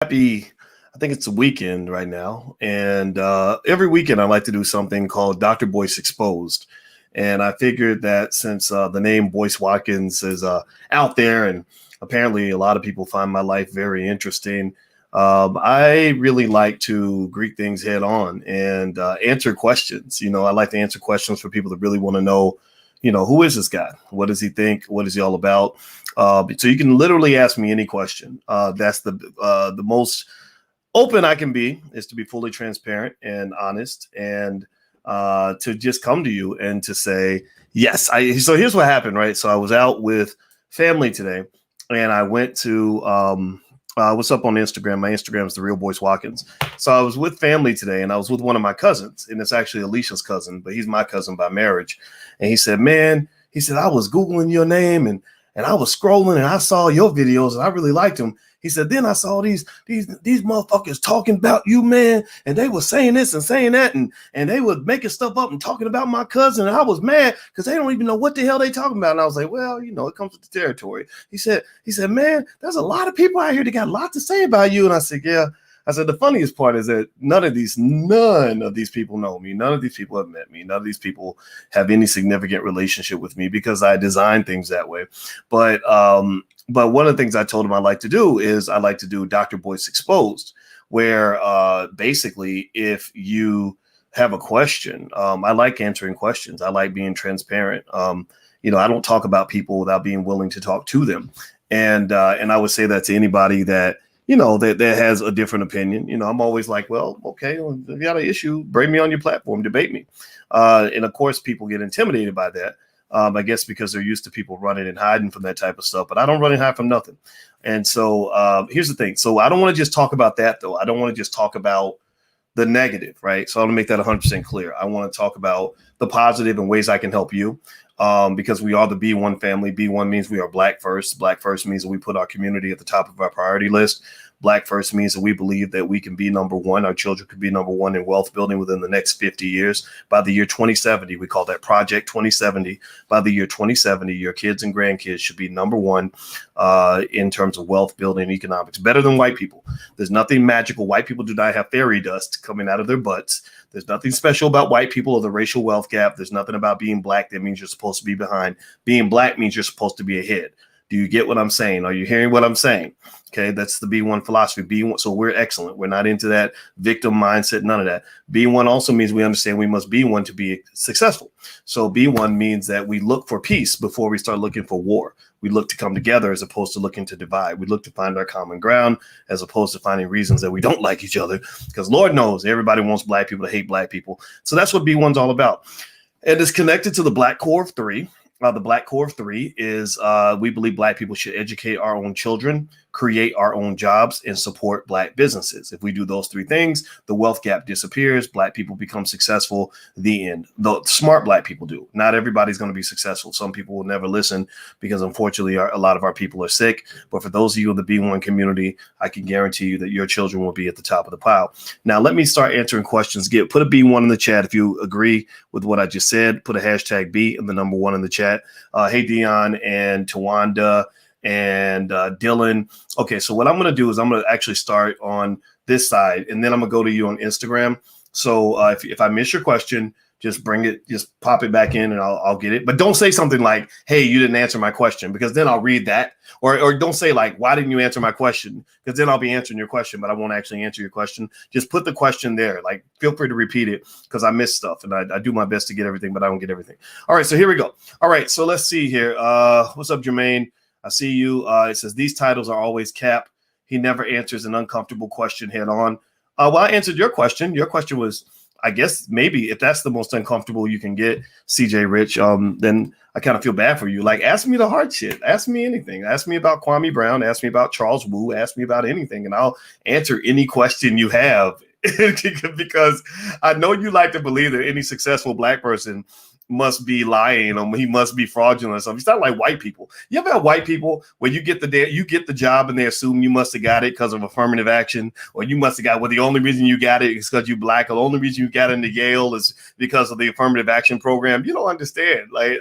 Happy, I think it's a weekend right now. And every weekend I like to do something called Dr. Boyce Exposed. And I figured that since the name Boyce Watkins is out there and apparently a lot of people find my life very interesting, I really like to greet things head on and answer questions. I like to answer questions for people that really want to know, who is this guy? What does he think? What is he all about? So you can literally ask me any question. That's the most open I can be, is to be fully transparent and honest, and to just come to you and to say yes. So here's what happened, right? So I was out with family today, and I went to what's up on Instagram. My Instagram is the real Boyce Watkins. So I was with family today, and I was with one of my cousins, and it's actually Alicia's cousin, but he's my cousin by marriage. And he said, "Man," he said, "I was Googling your name and I was scrolling and I saw your videos and I really liked them." He said, "Then I saw these motherfuckers talking about you, man, and they were saying this and saying that, and they were making stuff up and talking about my cousin. And I was mad because they don't even know what the hell they talking about." And I was like, "Well, it comes with the territory." He said, "Man, there's a lot of people out here that got a lot to say about you." And I said, "Yeah." I said, "The funniest part is that none of these people know me. None of these people have met me. None of these people have any significant relationship with me because I design things that way." But one of the things I told him I like to do is I like to do Dr. Boyce Exposed, where basically if you have a question, I like answering questions. I like being transparent. I don't talk about people without being willing to talk to them. And I would say that to anybody that that has a different opinion. I'm always like, well, okay, well, if you got an issue, bring me on your platform, debate me. And of course, people get intimidated by that. I guess because they're used to people running and hiding from that type of stuff, but I don't run and hide from nothing. And so here's the thing. So I don't want to just talk about that, though. I don't want to just talk about the negative, right? So I want to make that 100% clear. I want to talk about the positive and ways I can help you. Because we are the B1 family. B1 means we are Black first. Black first means that we put our community at the top of our priority list. Black first means that we believe that we can be number one. Our children could be number one in wealth building within the next 50 years. By the year 2070, we call that Project 2070. By the year 2070, your kids and grandkids should be number one in terms of wealth building and economics. Better than white people. There's nothing magical. White people do not have fairy dust coming out of their butts. There's nothing special about white people or the racial wealth gap. There's nothing about being Black that means you're supposed to be behind. Being Black means you're supposed to be ahead. Do you get what I'm saying? Are you hearing what I'm saying? Okay, that's the B1 philosophy. B1, so we're excellent. We're not into that victim mindset, none of that. B1 also means we understand we must be one to be successful. So B1 means that we look for peace before we start looking for war. We look to come together as opposed to looking to divide. We look to find our common ground as opposed to finding reasons that we don't like each other, because Lord knows everybody wants Black people to hate Black people. So that's what B1's all about. And it's connected to the Black Core of Three. The Black Core of Three is we believe Black people should educate our own children, create our own jobs, and support Black businesses. If we do those three things, the wealth gap disappears. Black people become successful. The end. The smart Black people do. Not everybody's going to be successful. Some people will never listen because unfortunately a lot of our people are sick. But for those of you in the B1 community, I can guarantee you that your children will be at the top of the pile. Now, let me start answering questions. Put a B1 in the chat if you agree with what I just said. Put a hashtag B and the number one in the chat. Hey, Dion and Tawanda and Dylan. Okay, so what I'm going to do is I'm going to actually start on this side, and then I'm going to go to you on Instagram. So if I miss your question, just pop it back in and I'll get it. But don't say something like, "Hey, you didn't answer my question," because then I'll read that. Or don't say like, "Why didn't you answer my question?" Because then I'll be answering your question, but I won't actually answer your question. Just put the question there. Like, feel free to repeat it because I miss stuff and I do my best to get everything, but I don't get everything. All right, so here we go. All right, so let's see here. What's up, Jermaine? I see you. It says these titles are always cap. He never answers an uncomfortable question head on. Well, I answered your question. Your question was, I guess maybe if that's the most uncomfortable you can get, CJ Rich, then I kind of feel bad for you. Like, ask me the hard shit. Ask me anything. Ask me about Kwame Brown. Ask me about Charles Wu. Ask me about anything, and I'll answer any question you have because I know you like to believe that any successful Black person must be lying or he must be fraudulent. So it's not like white people. You ever have white people where you get the job and they assume you must have got it because of affirmative action, or you must have got, well, the only reason you got it is because you're Black, or the only reason you got into Yale is because of the affirmative action program. You don't understand. Like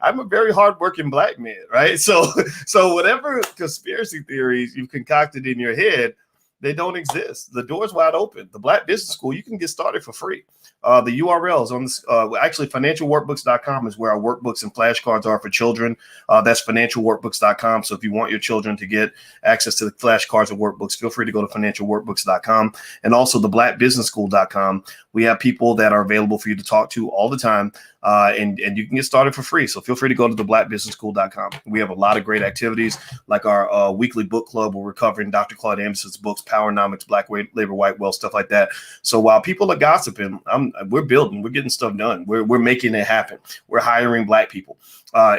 I'm a very hardworking Black man, right? So whatever conspiracy theories you've concocted in your head, They don't exist. The door's wide open. The Black Business School, you can get started for free. The URLs on this, actually, financialworkbooks.com is where our workbooks and flashcards are for children. That's financialworkbooks.com. So if you want your children to get access to the flashcards and workbooks, feel free to go to financialworkbooks.com, and also the blackbusinessschool.com. We have people that are available for you to talk to all the time, and you can get started for free. So feel free to go to the blackbusinessschool.com. We have a lot of great activities, like our weekly book club where we're covering Dr. Claude Anderson's books, Powernomics, Black Labor, White Wealth, stuff like that. So while people are gossiping, we're building, we're getting stuff done. We're making it happen. We're hiring Black people.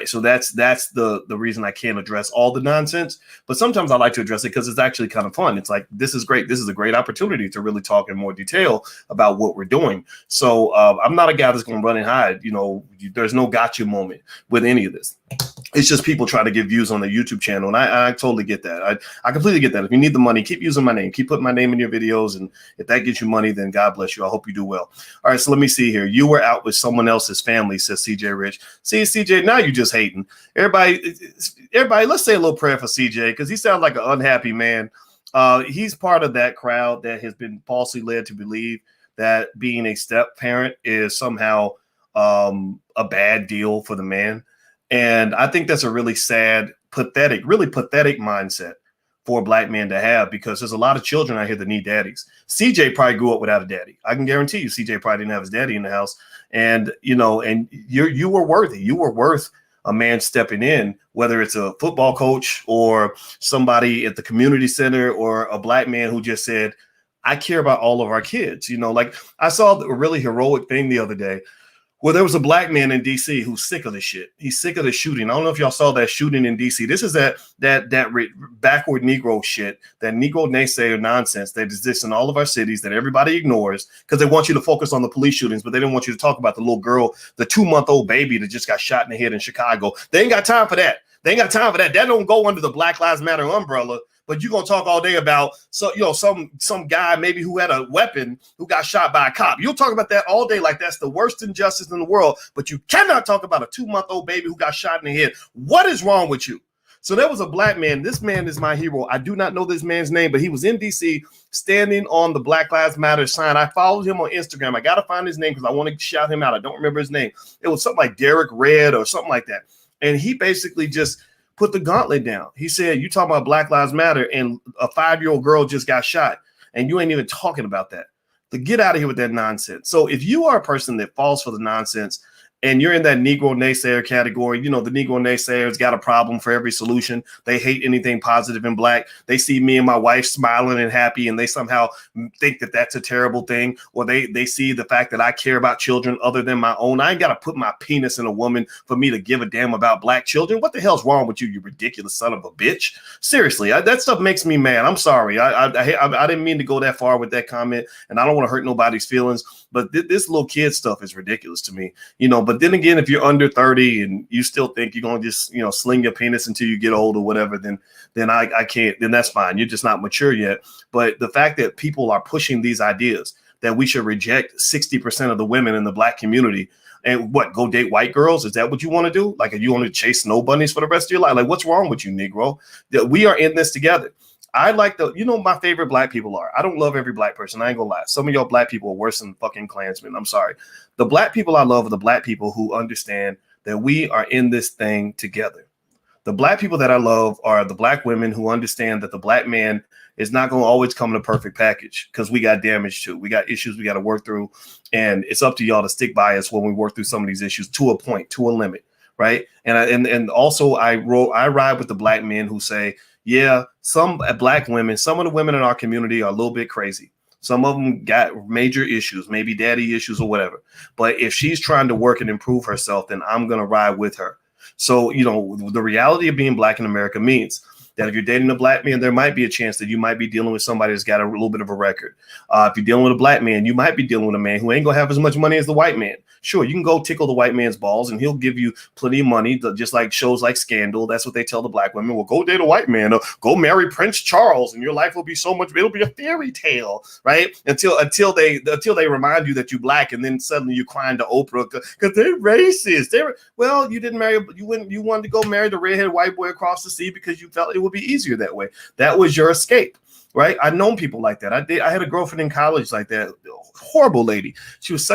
So that's the reason I can't address all the nonsense, but sometimes I like to address it because it's actually kind of fun. It's like, this is great. This is a great opportunity to really talk in more detail about what we're doing. So I'm not a guy that's going to run and hide. There's no gotcha moment with any of this. It's just people trying to get views on the YouTube channel. And I totally get that. I completely get that. If you need the money, keep using my name. Keep putting my name in your videos. And if that gets you money, then God bless you. I hope you do well. All right, so let me see here. You were out with someone else's family, says CJ Rich. See, CJ, now you're just hating. Everybody, let's say a little prayer for CJ, because he sounds like an unhappy man. He's part of that crowd that has been falsely led to believe that being a step parent is somehow a bad deal for the man. And I think that's a really sad, pathetic mindset for a Black man to have, because there's a lot of children out here that need daddies. CJ probably grew up without a daddy. I can guarantee you CJ probably didn't have his daddy in the house. And, and you were worthy. You were worth a man stepping in, whether it's a football coach or somebody at the community center or a Black man who just said, I care about all of our kids. Like I saw a really heroic thing the other day. Well, there was a Black man in D.C. who's sick of this shit. He's sick of the shooting. I don't know if y'all saw that shooting in D.C. This is that backward Negro shit, that Negro naysayer nonsense that exists in all of our cities that everybody ignores because they want you to focus on the police shootings, but they don't want you to talk about the little girl, the 2-month-old baby that just got shot in the head in Chicago. They ain't got time for that. That don't go under the Black Lives Matter umbrella. But you're gonna talk all day about some guy maybe who had a weapon who got shot by a cop. You'll talk about that all day like that's the worst injustice in the world. But you cannot talk about a 2-month-old baby who got shot in the head. What is wrong with you? So there was a Black man. This man is my hero. I do not know this man's name, but he was in D.C. standing on the Black Lives Matter sign. I followed him on Instagram. I got to find his name because I want to shout him out. I don't remember his name. It was something like Derek Red or something like that. And he basically just put the gauntlet down. He said, you talking about Black Lives Matter and a 5-year-old girl just got shot and you ain't even talking about that. So get out of here with that nonsense. So if you are a person that falls for the nonsense and you're in that Negro naysayer category, the Negro naysayers got a problem for every solution. They hate anything positive in Black. They see me and my wife smiling and happy, and they somehow think that that's a terrible thing. Or they see the fact that I care about children other than my own. I ain't got to put my penis in a woman for me to give a damn about Black children. What the hell's wrong with you, you ridiculous son of a bitch? Seriously, that stuff makes me mad. I'm sorry. I didn't mean to go that far with that comment, and I don't want to hurt nobody's feelings. But this little kid stuff is ridiculous to me, But then again, if you're under 30 and you still think you're gonna just sling your penis until you get old or whatever, then I can't. Then that's fine. You're just not mature yet. But the fact that people are pushing these ideas that we should reject 60% of the women in the Black community and go date white girls? Is that what you want to do? Like, are you want to chase snow bunnies for the rest of your life? Like, what's wrong with you, Negro? That we are in this together. I like my favorite Black people are. I don't love every Black person. I ain't gonna lie. Some of y'all Black people are worse than fucking Klansmen. I'm sorry. The Black people I love are the Black people who understand that we are in this thing together. The Black people that I love are the Black women who understand that the Black man is not going to always come in a perfect package because we got damage too. We got issues we got to work through. And it's up to y'all to stick by us when we work through some of these issues to a point, to a limit. Right. And also I ride with the Black men who say, yeah, some Black women, some of the women in our community are a little bit crazy. Some of them got major issues, maybe daddy issues or whatever. But if she's trying to work and improve herself, then I'm going to ride with her. So, the reality of being Black in America means that if you're dating a Black man, there might be a chance that you might be dealing with somebody that's got a little bit of a record. If you're dealing with a Black man, you might be dealing with a man who ain't going to have as much money as the white man. Sure, you can go tickle the white man's balls and he'll give you plenty of money, just like shows like Scandal. That's what they tell the Black women. Well, go date a white man or go marry Prince Charles and your life will be it'll be a fairy tale, right? Until they remind you that you're Black and then suddenly you're crying to Oprah because they're racist. You didn't marry, you wanted to go marry the redheaded white boy across the sea because you felt it would be easier that way. That was your escape. right? I've known people like that. I had a girlfriend in college like that. Horrible lady. She was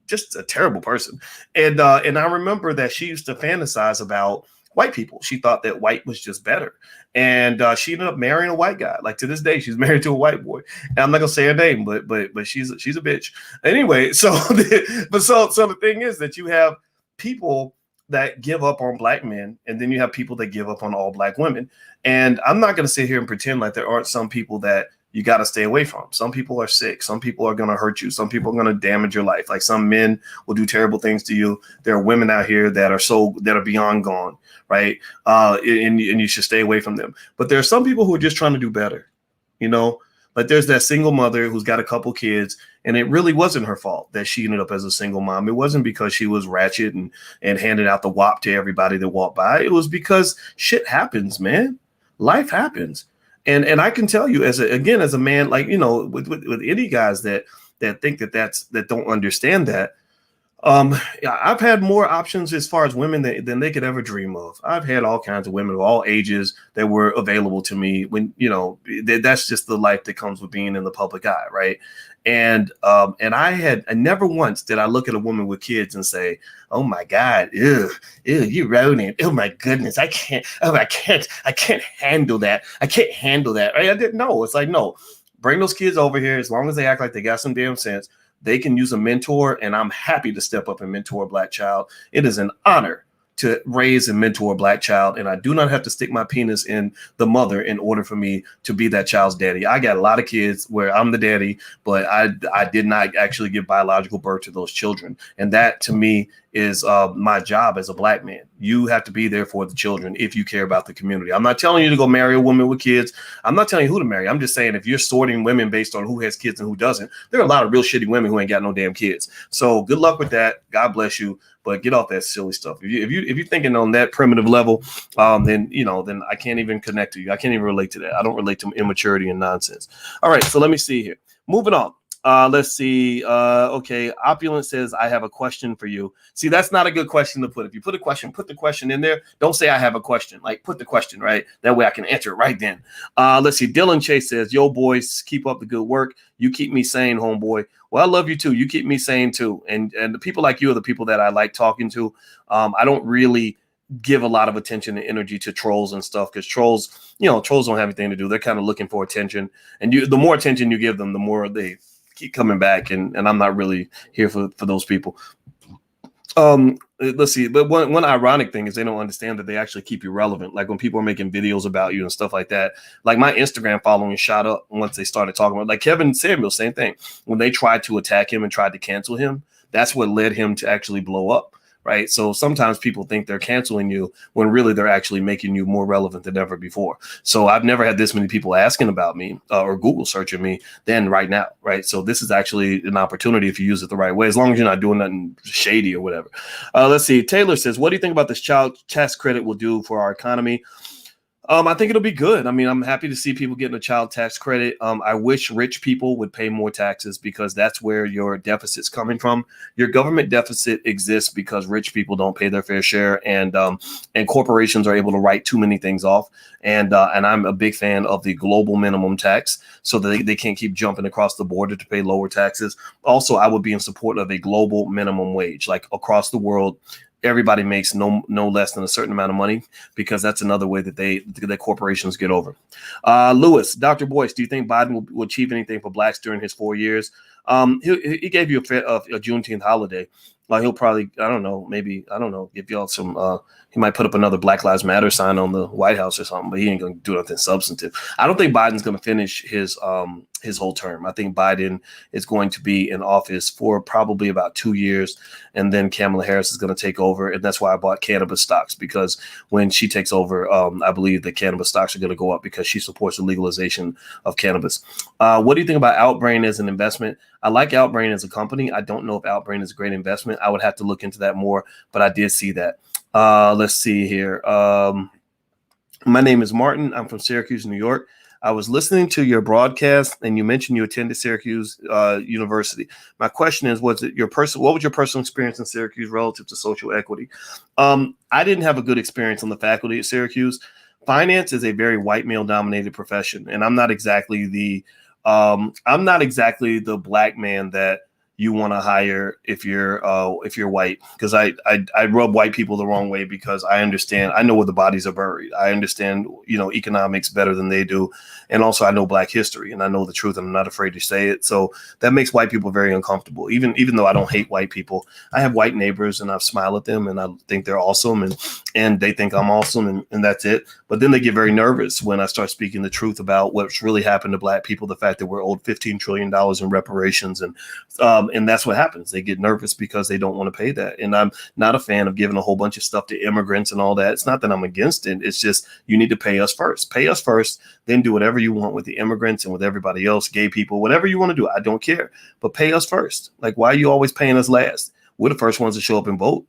just a terrible person. And I remember that she used to fantasize about white people. She thought that white was just better. And she ended up marrying a white guy. Like to this day, she's married to a white boy. And I'm not gonna say her name, but she's a bitch. Anyway, so the thing is that you have people that give up on black men, and then you have people that give up on all black women. And I'm not gonna sit here and pretend like there aren't some people that you got to stay away from. Some people are sick. Some people are going to hurt you. Some people are going to damage your life. Like some men will do terrible things to you. There are women out here that are beyond gone, right? And you should stay away from them. But there are some people who are just trying to do better, you know? Like there's that single mother who's got a couple kids, and it really wasn't her fault that she ended up as a single mom. It wasn't because she was ratchet and handed out the wop to everybody that walked by. It was because shit happens, man. Life happens. And I can tell you as a man, like, you know, with any guys that think that don't understand that. Yeah, I've had more options as far as women than they could ever dream of. I've had all kinds of women of all ages that were available to me when, you know, that's just the life that comes with being in the public eye. Right. And I never once did I look at a woman with kids and say, oh my God, ew, you rodent. Oh my goodness. I can't handle that. I can't handle that. Right? I didn't know. It's like, no, bring those kids over here. As long as they act like they got some damn sense, they can use a mentor, and I'm happy to step up and mentor a black child. It is an honor to raise and mentor a black child, and I do not have to stick my penis in the mother in order for me to be that child's daddy. I got a lot of kids where I'm the daddy, but I did not actually give biological birth to those children, and that to me is my job as a black man. You have to be there for the children if you care about the community. I'm not telling you to go marry a woman with kids. I'm not telling you who to marry. I'm just saying if you're sorting women based on who has kids and who doesn't, there are a lot of real shitty women who ain't got no damn kids. So good luck with that. God bless you. But get off that silly stuff. If you're thinking on that primitive level, then I can't even connect to you. I can't even relate to that. I don't relate to immaturity and nonsense. All right, so let me see here. Moving on. Let's see. Okay, Opulent says, I have a question for you. See, that's not a good question to put. If you put a question, put the question in there. Don't say I have a question. Like, put the question, right? That way I can answer it right then. Let's see. Dylan Chase says, yo, boys, keep up the good work. You keep me sane, homeboy. Well, I love you too. You keep me sane too. And the people like you are the people that I like talking to. I don't really give a lot of attention and energy to trolls and stuff because trolls don't have anything to do. They're kind of looking for attention. And the more attention you give them, the more they keep coming back. And I'm not really here for those people. Let's see. But one ironic thing is they don't understand that they actually keep you relevant. Like when people are making videos about you and stuff like that, like my Instagram following shot up once they started talking about, like Kevin Samuel, same thing. When they tried to attack him and tried to cancel him, that's what led him to actually blow up. Right. So sometimes people think they're canceling you when really they're actually making you more relevant than ever before. So I've never had this many people asking about me or Google searching me than right now. Right. So this is actually an opportunity if you use it the right way, as long as you're not doing nothing shady or whatever. Let's see. Taylor says, what do you think about this child tax credit will do for our economy? I think it'll be good. I mean, I'm happy to see people getting a child tax credit. I wish rich people would pay more taxes because that's where your deficit's coming from. Your government deficit exists because rich people don't pay their fair share, and corporations are able to write too many things off. And I'm a big fan of the global minimum tax so that they can't keep jumping across the border to pay lower taxes. Also, I would be in support of a global minimum wage, like across the world. Everybody makes no less than a certain amount of money because that's another way that the corporations get over. Lewis, Dr. Boyce, do you think Biden will achieve anything for blacks during his 4 years? He gave you a Juneteenth holiday. He'll probably, give y'all some, he might put up another Black Lives Matter sign on the White House or something, but he ain't going to do nothing substantive. I don't think Biden's going to finish his whole term. I think Biden is going to be in office for probably about 2 years, and then Kamala Harris is going to take over. And that's why I bought cannabis stocks, because when she takes over, I believe that cannabis stocks are going to go up because she supports the legalization of cannabis. What do you think about Outbrain as an investment? I like Outbrain as a company. I don't know if Outbrain is a great investment. I would have to look into that more, but I did see that. Let's see here. My name is Martin. I'm from Syracuse, New York. I was listening to your broadcast and you mentioned you attended Syracuse University. My question is, what was your personal experience in Syracuse relative to social equity? I didn't have a good experience on the faculty at Syracuse, finance is a very white male dominated profession, and I'm not exactly the black man that you want to hire if you're white, because I rub white people the wrong way, because I know where the bodies are buried. I understand, economics better than they do, and also I know black history and I know the truth and I'm not afraid to say it. So that makes white people very uncomfortable. Even though I don't hate white people, I have white neighbors and I smile at them and I think they're awesome, and they think I'm awesome, and that's it. But then they get very nervous when I start speaking the truth about what's really happened to black people, the fact that we're owed $15 trillion in reparations, and that's what happens. They get nervous because they don't want to pay that. And I'm not a fan of giving a whole bunch of stuff to immigrants and all that. It's not that I'm against it. It's just, you need to pay us first. Pay us first, then do whatever you want with the immigrants and with everybody else, gay people, whatever you want to do. I don't care, but pay us first. Like, why are you always paying us last? We're the first ones to show up and vote.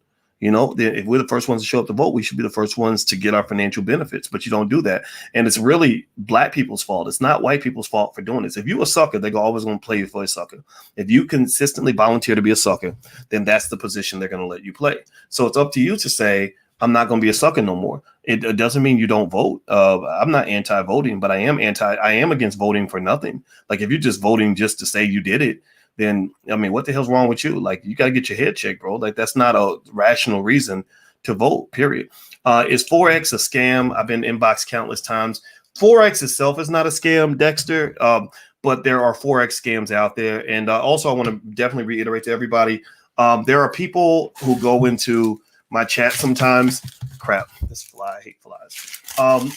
If we're the first ones to show up to vote, we should be the first ones to get our financial benefits, but you don't do that. And it's really black people's fault. It's not white people's fault for doing this. If you're a sucker, they're always going to play you for a sucker. If you consistently volunteer to be a sucker, then that's the position they're going to let you play. So it's up to you to say, I'm not going to be a sucker no more. It doesn't mean you don't vote. I'm not anti-voting, but I am against voting for nothing. Like, if you're just voting just to say you did it, then, I mean, what the hell's wrong with you? Like, you got to get your head checked, bro. Like, that's not a rational reason to vote, period. Is Forex a scam? I've been inboxed countless times. Forex itself is not a scam, Dexter, but there are Forex scams out there. And also, I want to definitely reiterate to everybody, there are people who go into my chat sometimes. Crap, this fly, I hate flies.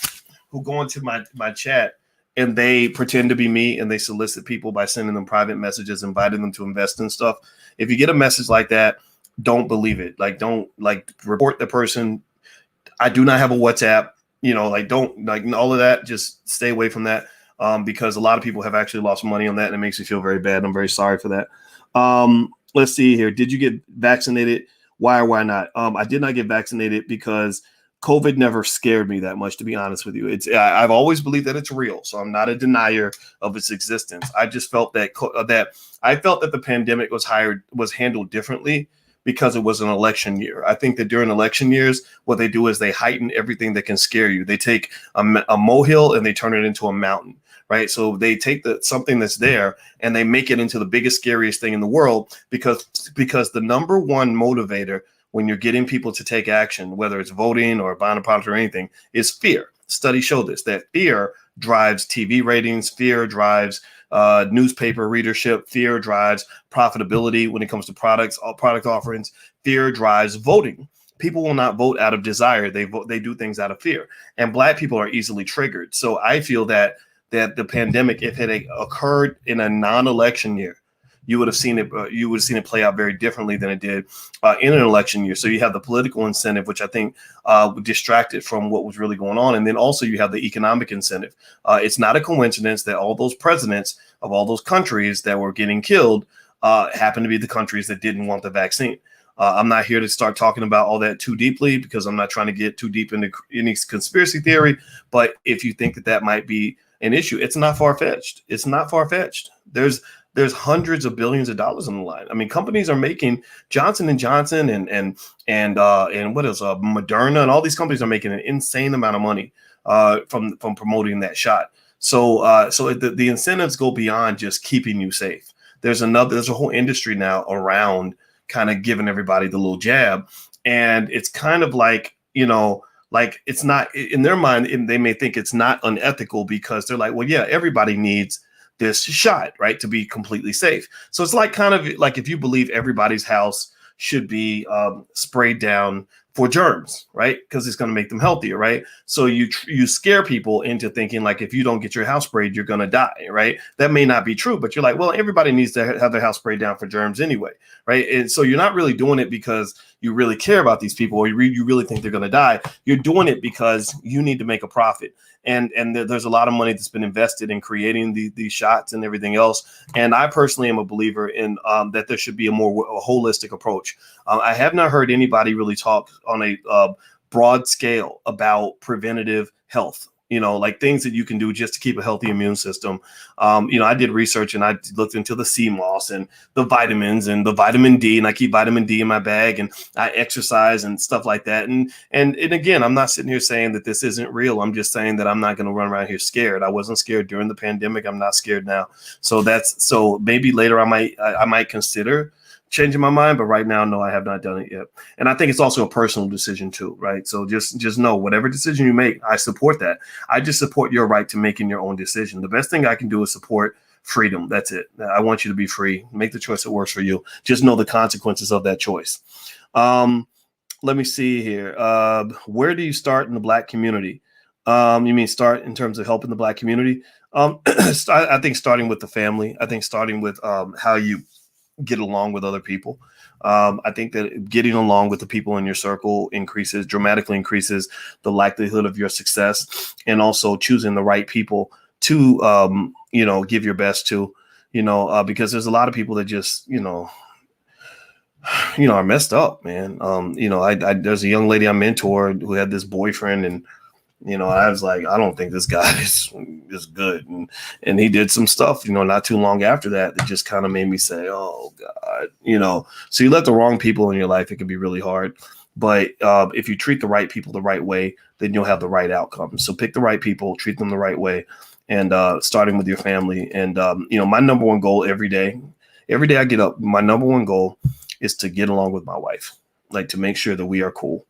Who go into my chat and they pretend to be me, and they solicit people by sending them private messages, inviting them to invest in stuff. If you get a message like that, don't believe it. Like, don't report the person. I do not have a WhatsApp, don't all of that. Just stay away from that, because a lot of people have actually lost money on that, and it makes me feel very bad. I'm very sorry for that. Let's see here. Did you get vaccinated? Why or why not? I did not get vaccinated because COVID never scared me that much, to be honest with you. I've always believed that it's real, so I'm not a denier of its existence. I just felt that the pandemic was handled differently because it was an election year. I think that during election years, what they do is they heighten everything that can scare you. They take a molehill and they turn it into a mountain, right? So they take something that's there and they make it into the biggest, scariest thing in the world, because the number one motivator when you're getting people to take action, whether it's voting or buying a product or anything, is fear. Studies show this, that fear drives TV ratings, fear drives newspaper readership, fear drives profitability when it comes to product offerings, fear drives voting. People will not vote out of desire. They do things out of fear. And black people are easily triggered. So I feel that the pandemic, if it had occurred in a non-election year, you would have seen it play out very differently than it did in an election year. So you have the political incentive, which I think distracted from what was really going on. And then also you have the economic incentive. It's not a coincidence that all those presidents of all those countries that were getting killed happen to be the countries that didn't want the vaccine. I'm not here to start talking about all that too deeply, because I'm not trying to get too deep into any conspiracy theory. But if you think that might be an issue, it's not far-fetched. It's not far-fetched. There's hundreds of billions of dollars on the line. I mean, companies are making Johnson and Johnson and what else, Moderna, and all these companies are making an insane amount of money from promoting that shot. So the incentives go beyond just keeping you safe. There's a whole industry now around kind of giving everybody the little jab, and it's kind of like, like, it's not in their mind, and they may think it's not unethical, because they're like, well, yeah, everybody needs this shot, right, to be completely safe. So it's like, kind of like, if you believe everybody's house should be sprayed down for germs, right, because it's going to make them healthier, right? So you scare people into thinking, like, if you don't get your house sprayed, you're going to die, right? That may not be true, but you're like, well, everybody needs to have their house sprayed down for germs anyway, right? And so you're not really doing it because you really care about these people, or you really think they're going to die. You're doing it because you need to make a profit. And there's a lot of money that's been invested in creating these shots and everything else. And I personally am a believer in that there should be a holistic approach. I have not heard anybody really talk on a broad scale about preventative health like things that you can do just to keep a healthy immune system. I did research and I looked into the sea moss and the vitamins and the vitamin D, and I keep vitamin D in my bag, and I exercise and stuff like that. And again, I'm not sitting here saying that this isn't real. I'm just saying that I'm not going to run around here scared. I wasn't scared during the pandemic. I'm not scared now. So maybe later I might consider changing my mind, but right now, no, I have not done it yet. And I think it's also a personal decision too, right? So just know whatever decision you make, I support that. I just support your right to making your own decision. The best thing I can do is support freedom. That's it. I want you to be free. Make the choice that works for you. Just know the consequences of that choice. Let me see here. Where do you start in the Black community? You mean start in terms of helping the Black community? I think starting with the family. I think starting with how you get along with other people. I think that getting along with the people in your circle dramatically increases the likelihood of your success, and also choosing the right people to, give your best to, because there's a lot of people that just, are messed up, man. There's a young lady I mentored who had this boyfriend, and I was like, I don't think this guy is good. And he did some stuff, not too long after that just kind of made me say, oh God, so you let the wrong people in your life, it can be really hard. But if you treat the right people the right way, then you'll have the right outcome. So pick the right people, treat them the right way, and starting with your family. And, my number one goal every day I get up, my number one goal is to get along with my wife, like to make sure that we are cool.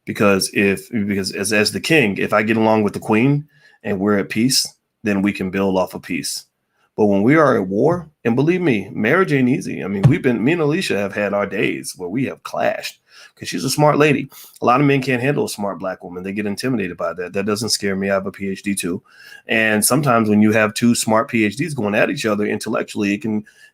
Because as the king, if I get along with the queen and we're at peace, then we can build off of peace. But when we are at war, and believe me, marriage ain't easy. I mean, me and Alicia have had our days where we have clashed because she's a smart lady. A lot of men can't handle a smart Black woman. They get intimidated by that. That doesn't scare me. I have a PhD too. And sometimes when you have two smart PhDs going at each other intellectually,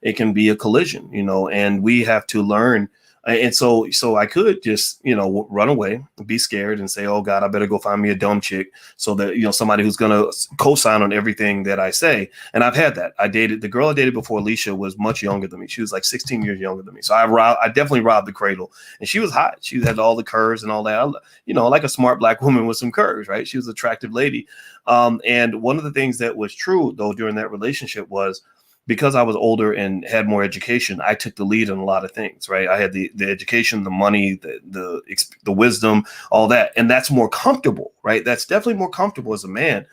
it can be a collision, and we have to learn. And so I could just, run away, be scared and say, oh God, I better go find me a dumb chick so that, somebody who's going to co-sign on everything that I say. And I've had that. The girl I dated before Alicia was much younger than me. She was like 16 years younger than me. So I definitely robbed the cradle, and she was hot. She had all the curves and all that, like a smart Black woman with some curves, right? She was an attractive lady. And one of the things that was true though, during that relationship was, because I was older and had more education, I took the lead in a lot of things, right? I had the education, the money, the wisdom, all that. And that's more comfortable, right? That's definitely more comfortable as a man.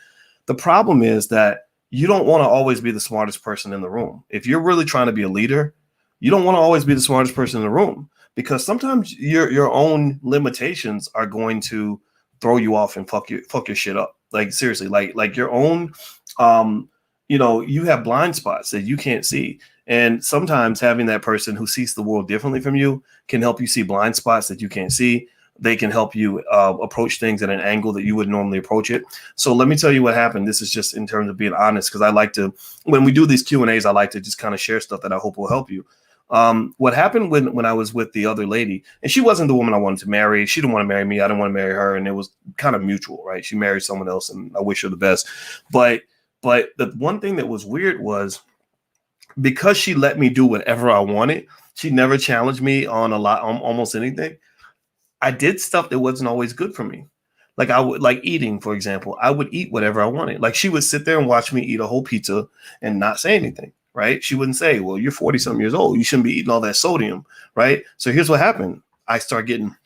The problem is that you don't want to always be the smartest person in the room. If you're really trying to be a leader, you don't want to always be the smartest person in the room, because sometimes your own limitations are going to throw you off and fuck your shit up. Like seriously, like your own, you have blind spots that you can't see. And sometimes having that person who sees the world differently from you can help you see blind spots that you can't see. They can help you approach things at an angle that you would normally approach it. So let me tell you what happened. This is just in terms of being honest, because I like to, when we do these Q&As, I like to just kind of share stuff that I hope will help you. What happened when I was with the other lady, and she wasn't the woman I wanted to marry. She didn't want to marry me. I didn't want to marry her. And it was kind of mutual, right? She married someone else, and I wish her the best. But the one thing that was weird was, because she let me do whatever I wanted, she never challenged me on almost anything. I did stuff that wasn't always good for me. Like eating, for example, I would eat whatever I wanted. Like she would sit there and watch me eat a whole pizza and not say anything, right? She wouldn't say, well, you're 40 something years old, you shouldn't be eating all that sodium, right? So here's what happened. I start getting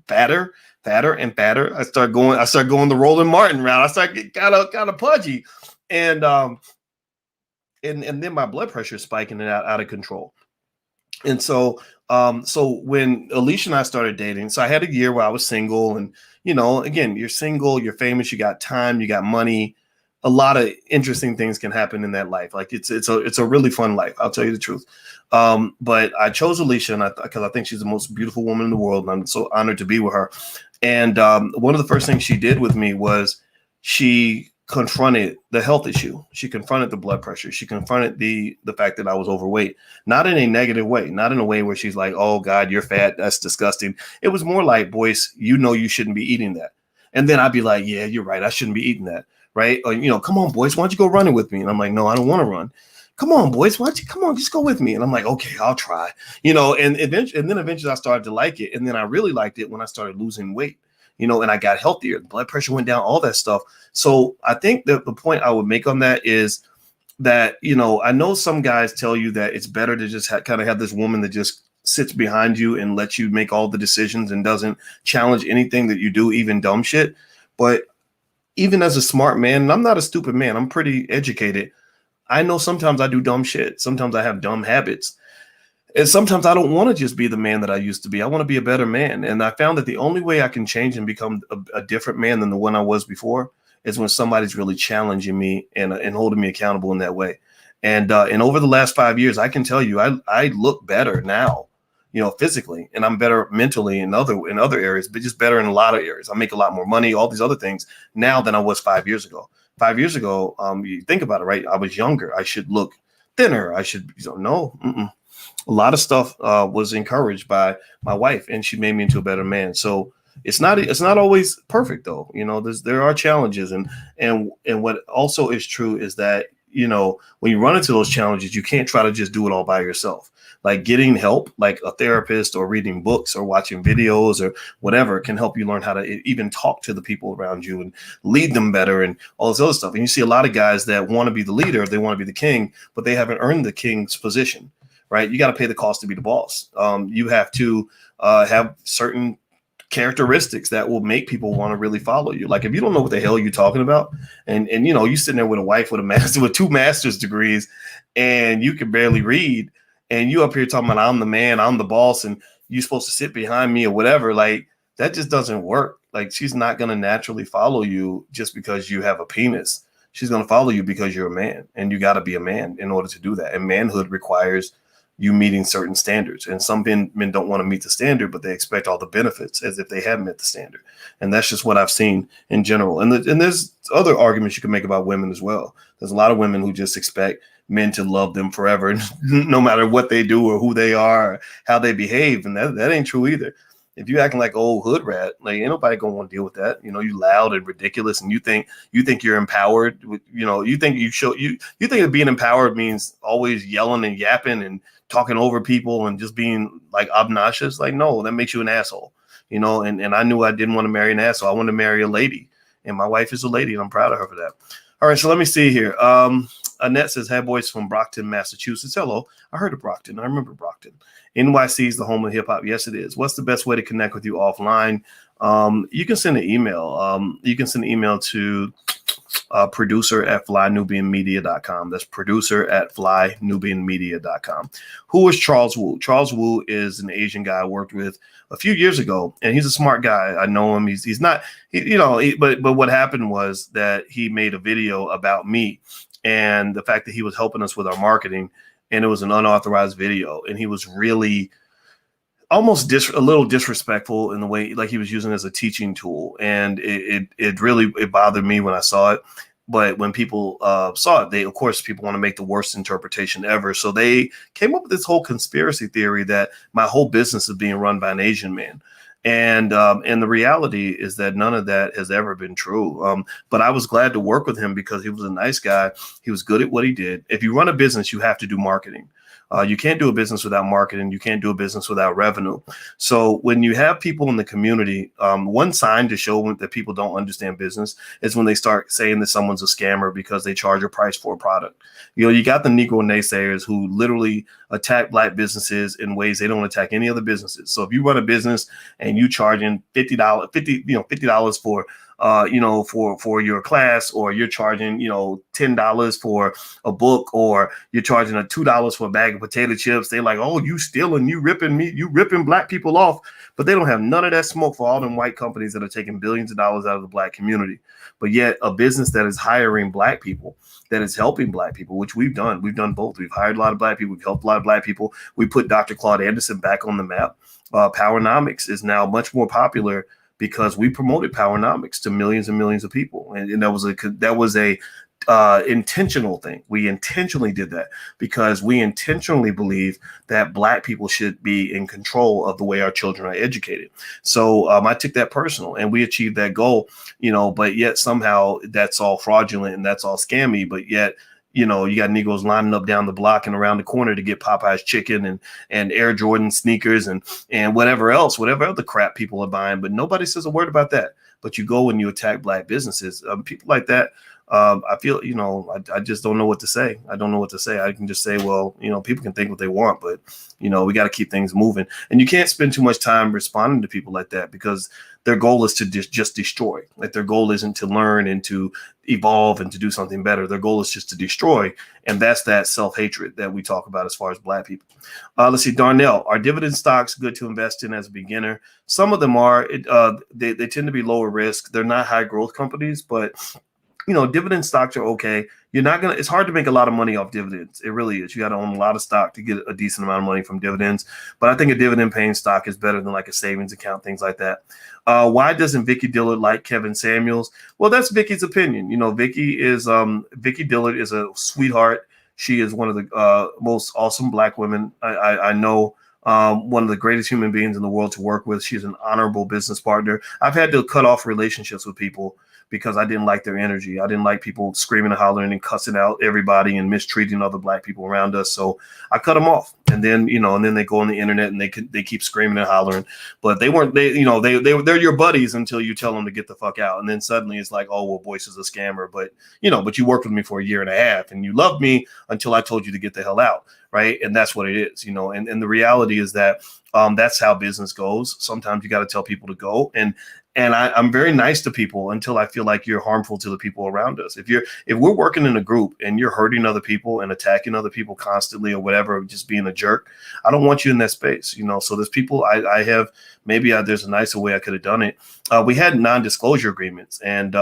fatter and fatter. I start going the Roland Martin route. I start getting kind of pudgy. And then my blood pressure is spiking and out of control. And so when Alicia and I started dating, so I had a year where I was single, and again, you're single, you're famous, you got time, you got money. A lot of interesting things can happen in that life. Like it's a really fun life. I'll tell you the truth. But I chose Alicia because I think she's the most beautiful woman in the world, and I'm so honored to be with her. And one of the first things she did with me was she confronted the health issue. She confronted the blood pressure. She confronted the fact that I was overweight, not in a negative way, not in a way where she's like, oh God, you're fat. That's disgusting. It was more like, Boyce, you shouldn't be eating that. And then I'd be like, yeah, you're right. I shouldn't be eating that. Right. Or, come on, Boyce, why don't you go running with me? And I'm like, no, I don't want to run. Come on, Boyce, come on, just go with me. And I'm like, okay, I'll try, and then eventually I started to like it. And then I really liked it when I started losing weight. and I got healthier. Blood pressure went down, all that stuff. So I think that the point I would make on that is that, I know some guys tell you that it's better to just kind of have this woman that just sits behind you and lets you make all the decisions and doesn't challenge anything that you do, even dumb shit. But even as a smart man, and I'm not a stupid man, I'm pretty educated. I know sometimes I do dumb shit. Sometimes I have dumb habits. And sometimes I don't want to just be the man that I used to be. I want to be a better man. And I found that the only way I can change and become a different man than the one I was before is when somebody's really challenging me and holding me accountable in that way. And over the last 5 years, I can tell you, I look better now, physically, and I'm better mentally in other areas, but just better in a lot of areas. I make a lot more money, all these other things now than I was 5 years ago. 5 years ago, you think about it, right? I was younger. I should look thinner. I should, no. A lot of stuff was encouraged by my wife, and she made me into a better man. So it's not always perfect, though. There are challenges, and what also is true is that, when you run into those challenges, you can't try to just do it all by yourself. Like getting help, like a therapist or reading books or watching videos or whatever, can help you learn how to even talk to the people around you and lead them better and all this other stuff. And you see a lot of guys that want to be the leader, they want to be the king, but they haven't earned the king's position, right? You got to pay the cost to be the boss. You have to have certain characteristics that will make people want to really follow you. Like if you don't know what the hell you're talking about, and you sitting there with a wife with 2 master's degrees, and you can barely read, and you up here talking about I'm the man, I'm the boss, and you're supposed to sit behind me or whatever, like that just doesn't work. Like she's not going to naturally follow you just because you have a penis. She's going to follow you because you're a man, and you got to be a man in order to do that. And manhood requires you meeting certain standards. And some men don't want to meet the standard, but they expect all the benefits as if they have met the standard. And that's just what I've seen in general. And there's other arguments you can make about women as well. There's a lot of women who just expect men to love them forever, no matter what they do or who they are, or how they behave. And that ain't true either. If you acting like old hood rat, like ain't nobody gonna want to deal with that. You loud and ridiculous, and you think you're empowered. You think that being empowered means always yelling and yapping and talking over people and just being like obnoxious. Like, no, that makes you an asshole. And I knew I didn't want to marry an asshole. I wanted to marry a lady, and my wife is a lady, and I'm proud of her for that. All right, so let me see here. Annette says, "Hey, boys from Brockton, Massachusetts. Hello, I heard of Brockton. I remember Brockton. NYC is the home of hip hop. Yes, it is. What's the best way to connect with you offline? You can send an email. You can send an email to producer@flynubianmedia.com. That's producer@flynubianmedia.com. Who is Charles Wu? Charles Wu is an Asian guy I worked with a few years ago, and he's a smart guy. I know him. He's not, but what happened was that he made a video about me and the fact that he was helping us with our marketing, and it was an unauthorized video, and he was really almost a little disrespectful in the way, like he was using it as a teaching tool. And it really bothered me when I saw it. But when people saw it, of course, people want to make the worst interpretation ever. So they came up with this whole conspiracy theory that my whole business is being run by an Asian man. And the reality is that none of that has ever been true. But I was glad to work with him because he was a nice guy. He was good at what he did. If you run a business, you have to do marketing. You can't do a business without marketing. You can't do a business without revenue. So when you have people in the community, one sign to show that people don't understand business is when they start saying that someone's a scammer because they charge a price for a product. You got the Negro naysayers who literally attack Black businesses in ways they don't attack any other businesses. So if you run a business and you charging $50 for for your class, or you're charging, $10 for a book, or you're charging $2 for a bag of potato chips, they like, oh, you stealing, you ripping Black people off. But they don't have none of that smoke for all them white companies that are taking billions of dollars out of the Black community. But yet a business that is hiring Black people, that is helping Black people, which we've done both. We've hired a lot of Black people. We've helped a lot of Black people. We put Dr. Claude Anderson back on the map. Powernomics is now much more popular because we promoted Powernomics to millions and millions of people. And that was a intentional thing. We intentionally did that because we intentionally believe that Black people should be in control of the way our children are educated. So I took that personal, and we achieved that goal, but yet somehow that's all fraudulent and that's all scammy. But yet, you know, you got Negroes lining up down the block and around the corner to get Popeye's chicken and Air Jordan sneakers and whatever else, whatever other crap people are buying. But nobody says a word about that. But you go and you attack black businesses. People like that. I feel, you know, I just don't know what to say. I don't know what to say. I can just say, well, you know, people can think what they want, but, you know, we got to keep things moving. And you can't spend too much time responding to people like that because their goal is to just destroy. Like their goal isn't to learn and to evolve and to do something better. Their goal is just to destroy. And that's that self-hatred that we talk about as far as black people. Let's see, Darnell, are dividend stocks good to invest in as a beginner? Some of them are. They tend to be lower risk. They're not high growth companies, but you know, dividend stocks are okay. It's hard to make a lot of money off dividends. It really is. You got to own a lot of stock to get a decent amount of money from dividends. But I think a dividend paying stock is better than like a savings account, things like that. Why doesn't Vicky Dillard like Kevin Samuels? Well, that's Vicky's opinion. You know, Vicky Dillard is a sweetheart. She is one of the most awesome black women I know. One of the greatest human beings in the world to work with. She's an honorable business partner. I've had to cut off relationships with people because I didn't like their energy. I didn't like people screaming and hollering and cussing out everybody and mistreating other black people around us. So I cut them off. And then, you know, and then they go on the internet and they keep screaming and hollering, but they're your buddies until you tell them to get the fuck out. And then suddenly it's like, oh, well, Boyce is a scammer, but you worked with me for a year and a half and you loved me until I told you to get the hell out. Right. And that's what it is, you know, and the reality is that that's how business goes. Sometimes you got to tell people to go. And I'm very nice to people until I feel like you're harmful to the people around us. If we're working in a group and you're hurting other people and attacking other people constantly or whatever, just being a jerk, I don't want you in that space, you know. So there's people there's a nicer way I could have done it. We had non-disclosure agreements and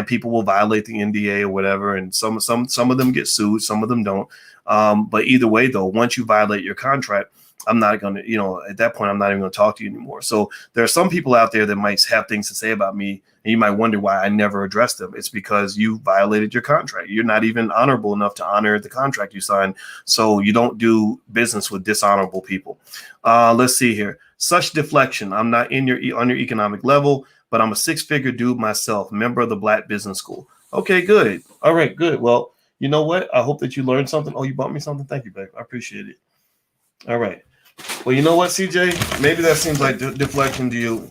people will violate the NDA or whatever. And some of them get sued, some of them don't. But either way, though, once you violate your contract, I'm not going to, you know, at that point, I'm not even going to talk to you anymore. So there are some people out there that might have things to say about me, and you might wonder why I never addressed them. It's because you violated your contract. You're not even honorable enough to honor the contract you signed. So you don't do business with dishonorable people. Let's see here. Such deflection. I'm not on your economic level, but I'm a six-figure dude myself, member of the Black Business School. Okay, good. All right, good. Well, you know what? I hope that you learned something. Oh, you bought me something? Thank you, babe. I appreciate it. All right. Well, you know what, CJ? Maybe that seems like deflection to you.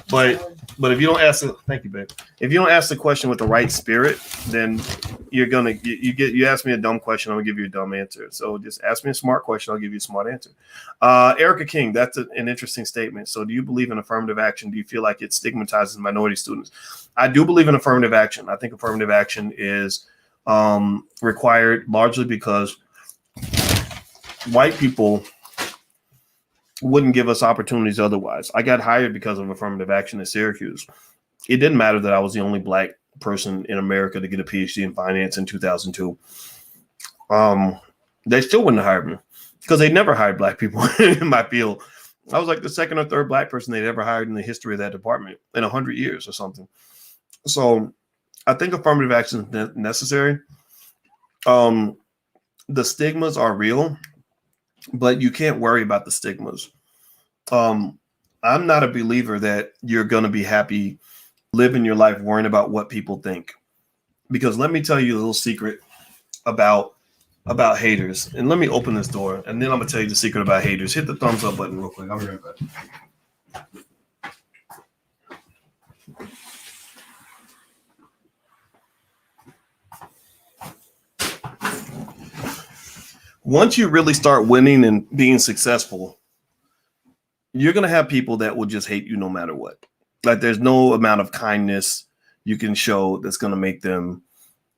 But if you don't ask thank you, babe. If you don't ask the question with the right spirit, then you're gonna you ask me a dumb question, I'm gonna give you a dumb answer. So just ask me a smart question, I'll give you a smart answer. Erica King, that's an interesting statement. So do you believe in affirmative action? Do you feel like it stigmatizes minority students? I do believe in affirmative action. I think affirmative action is required largely because white people wouldn't give us opportunities otherwise. I got hired because of affirmative action at Syracuse. It didn't matter that I was the only black person in America to get a PhD in finance in 2002. They still wouldn't have hired me because they never hired black people in my field. I was like the second or third black person they'd ever hired in the history of that department in 100 years or something. So I think affirmative action is necessary. The stigmas are real, but you can't worry about the stigmas. I'm not a believer that you're going to be happy living your life worrying about what people think. Because let me tell you a little secret about haters. And let me open this door, and then I'm going to tell you the secret about haters. Hit the thumbs up button real quick. I'll be right back. Once you really start winning and being successful, you're going to have people that will just hate you no matter what. Like there's no amount of kindness you can show that's going to make them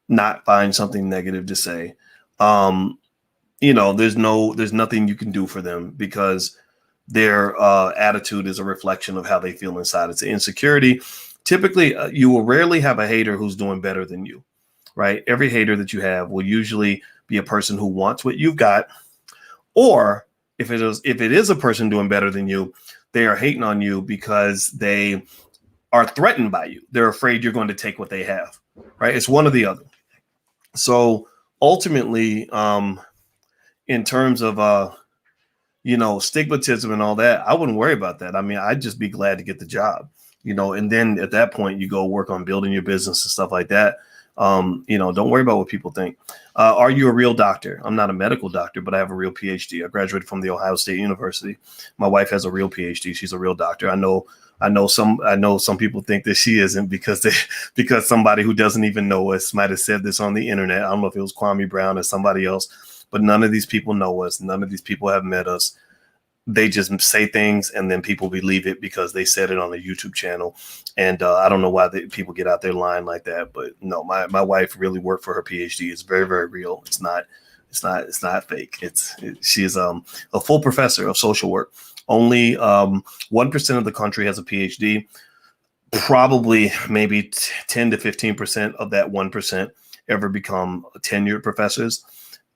not find something negative to say. There's nothing you can do for them because their attitude is a reflection of how they feel inside. It's insecurity. Typically, you will rarely have a hater who's doing better than you, right? Every hater that you have will usually be a person who wants what you've got, or if it is a person doing better than you, they are hating on you because they are threatened by you. They're afraid you're going to take what they have, right? It's one or the other. So ultimately, in terms of stigmatism and all that, I wouldn't worry about that. I mean, I'd just be glad to get the job, and then at that point you go work on building your business and stuff like that. Don't worry about what people think. Are you a real doctor? I'm not a medical doctor, but I have a real PhD. I graduated from the Ohio State University. My wife has a real PhD. She's a real doctor. I know some people think that she isn't because somebody who doesn't even know us might have said this on the internet. I don't know if it was Kwame Brown or somebody else, but none of these people know us. None of these people have met us. They just say things and then people believe it because they said it on a YouTube channel. And I don't know why people get out there lying like that. But no, my wife really worked for her PhD. It's very, very real. It's not fake. She is a full professor of social work. Only 1% of the country has a PhD. Probably maybe 10 to 15% of that 1% ever become tenured professors.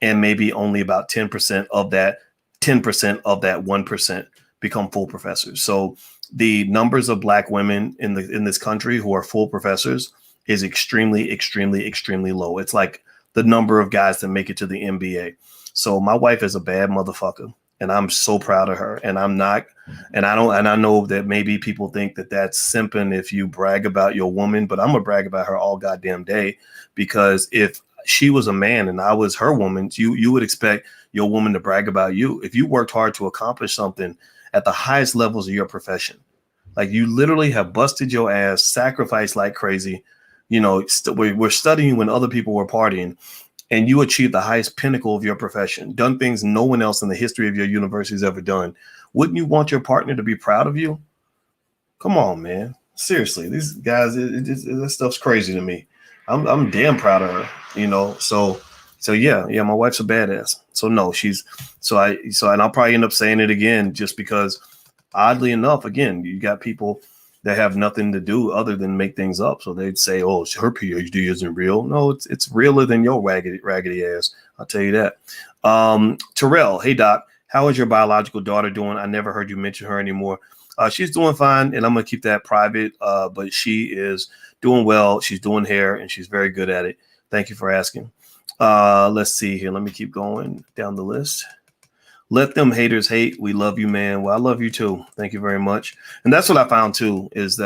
And maybe only about 10% of that 1% become full professors. So the numbers of Black women in this country who are full professors is extremely, extremely, extremely low. It's like the number of guys that make it to the NBA. So my wife is a bad motherfucker, and I'm so proud of her. And I'm not, and I know that maybe people think that that's simping if you brag about your woman, but I'm gonna brag about her all goddamn day, because if she was a man and I was her woman, you would expect your woman to brag about you. If you worked hard to accomplish something at the highest levels of your profession, like you literally have busted your ass, sacrificed like crazy, we're studying when other people were partying, and you achieved the highest pinnacle of your profession, done things no one else in the history of your university has ever done. Wouldn't you want your partner to be proud of you? Come on, man. Seriously, these guys, this stuff's crazy to me. I'm damn proud of her, So yeah, my wife's a badass. So no, and I'll probably end up saying it again just because, oddly enough, again, you got people that have nothing to do other than make things up. So they'd say, "Oh, her PhD isn't real." No, it's realer than your raggedy ass. I'll tell you that. Terrell, hey doc, how is your biological daughter doing? I never heard you mention her anymore. She's doing fine, and I'm gonna keep that private. But she is doing well. She's doing hair, and she's very good at it. Thank you for asking. Let's see here. Let me keep going down the list. Let them haters hate. We love you, man. Well, I love you too. Thank you very much. And that's what I found too, is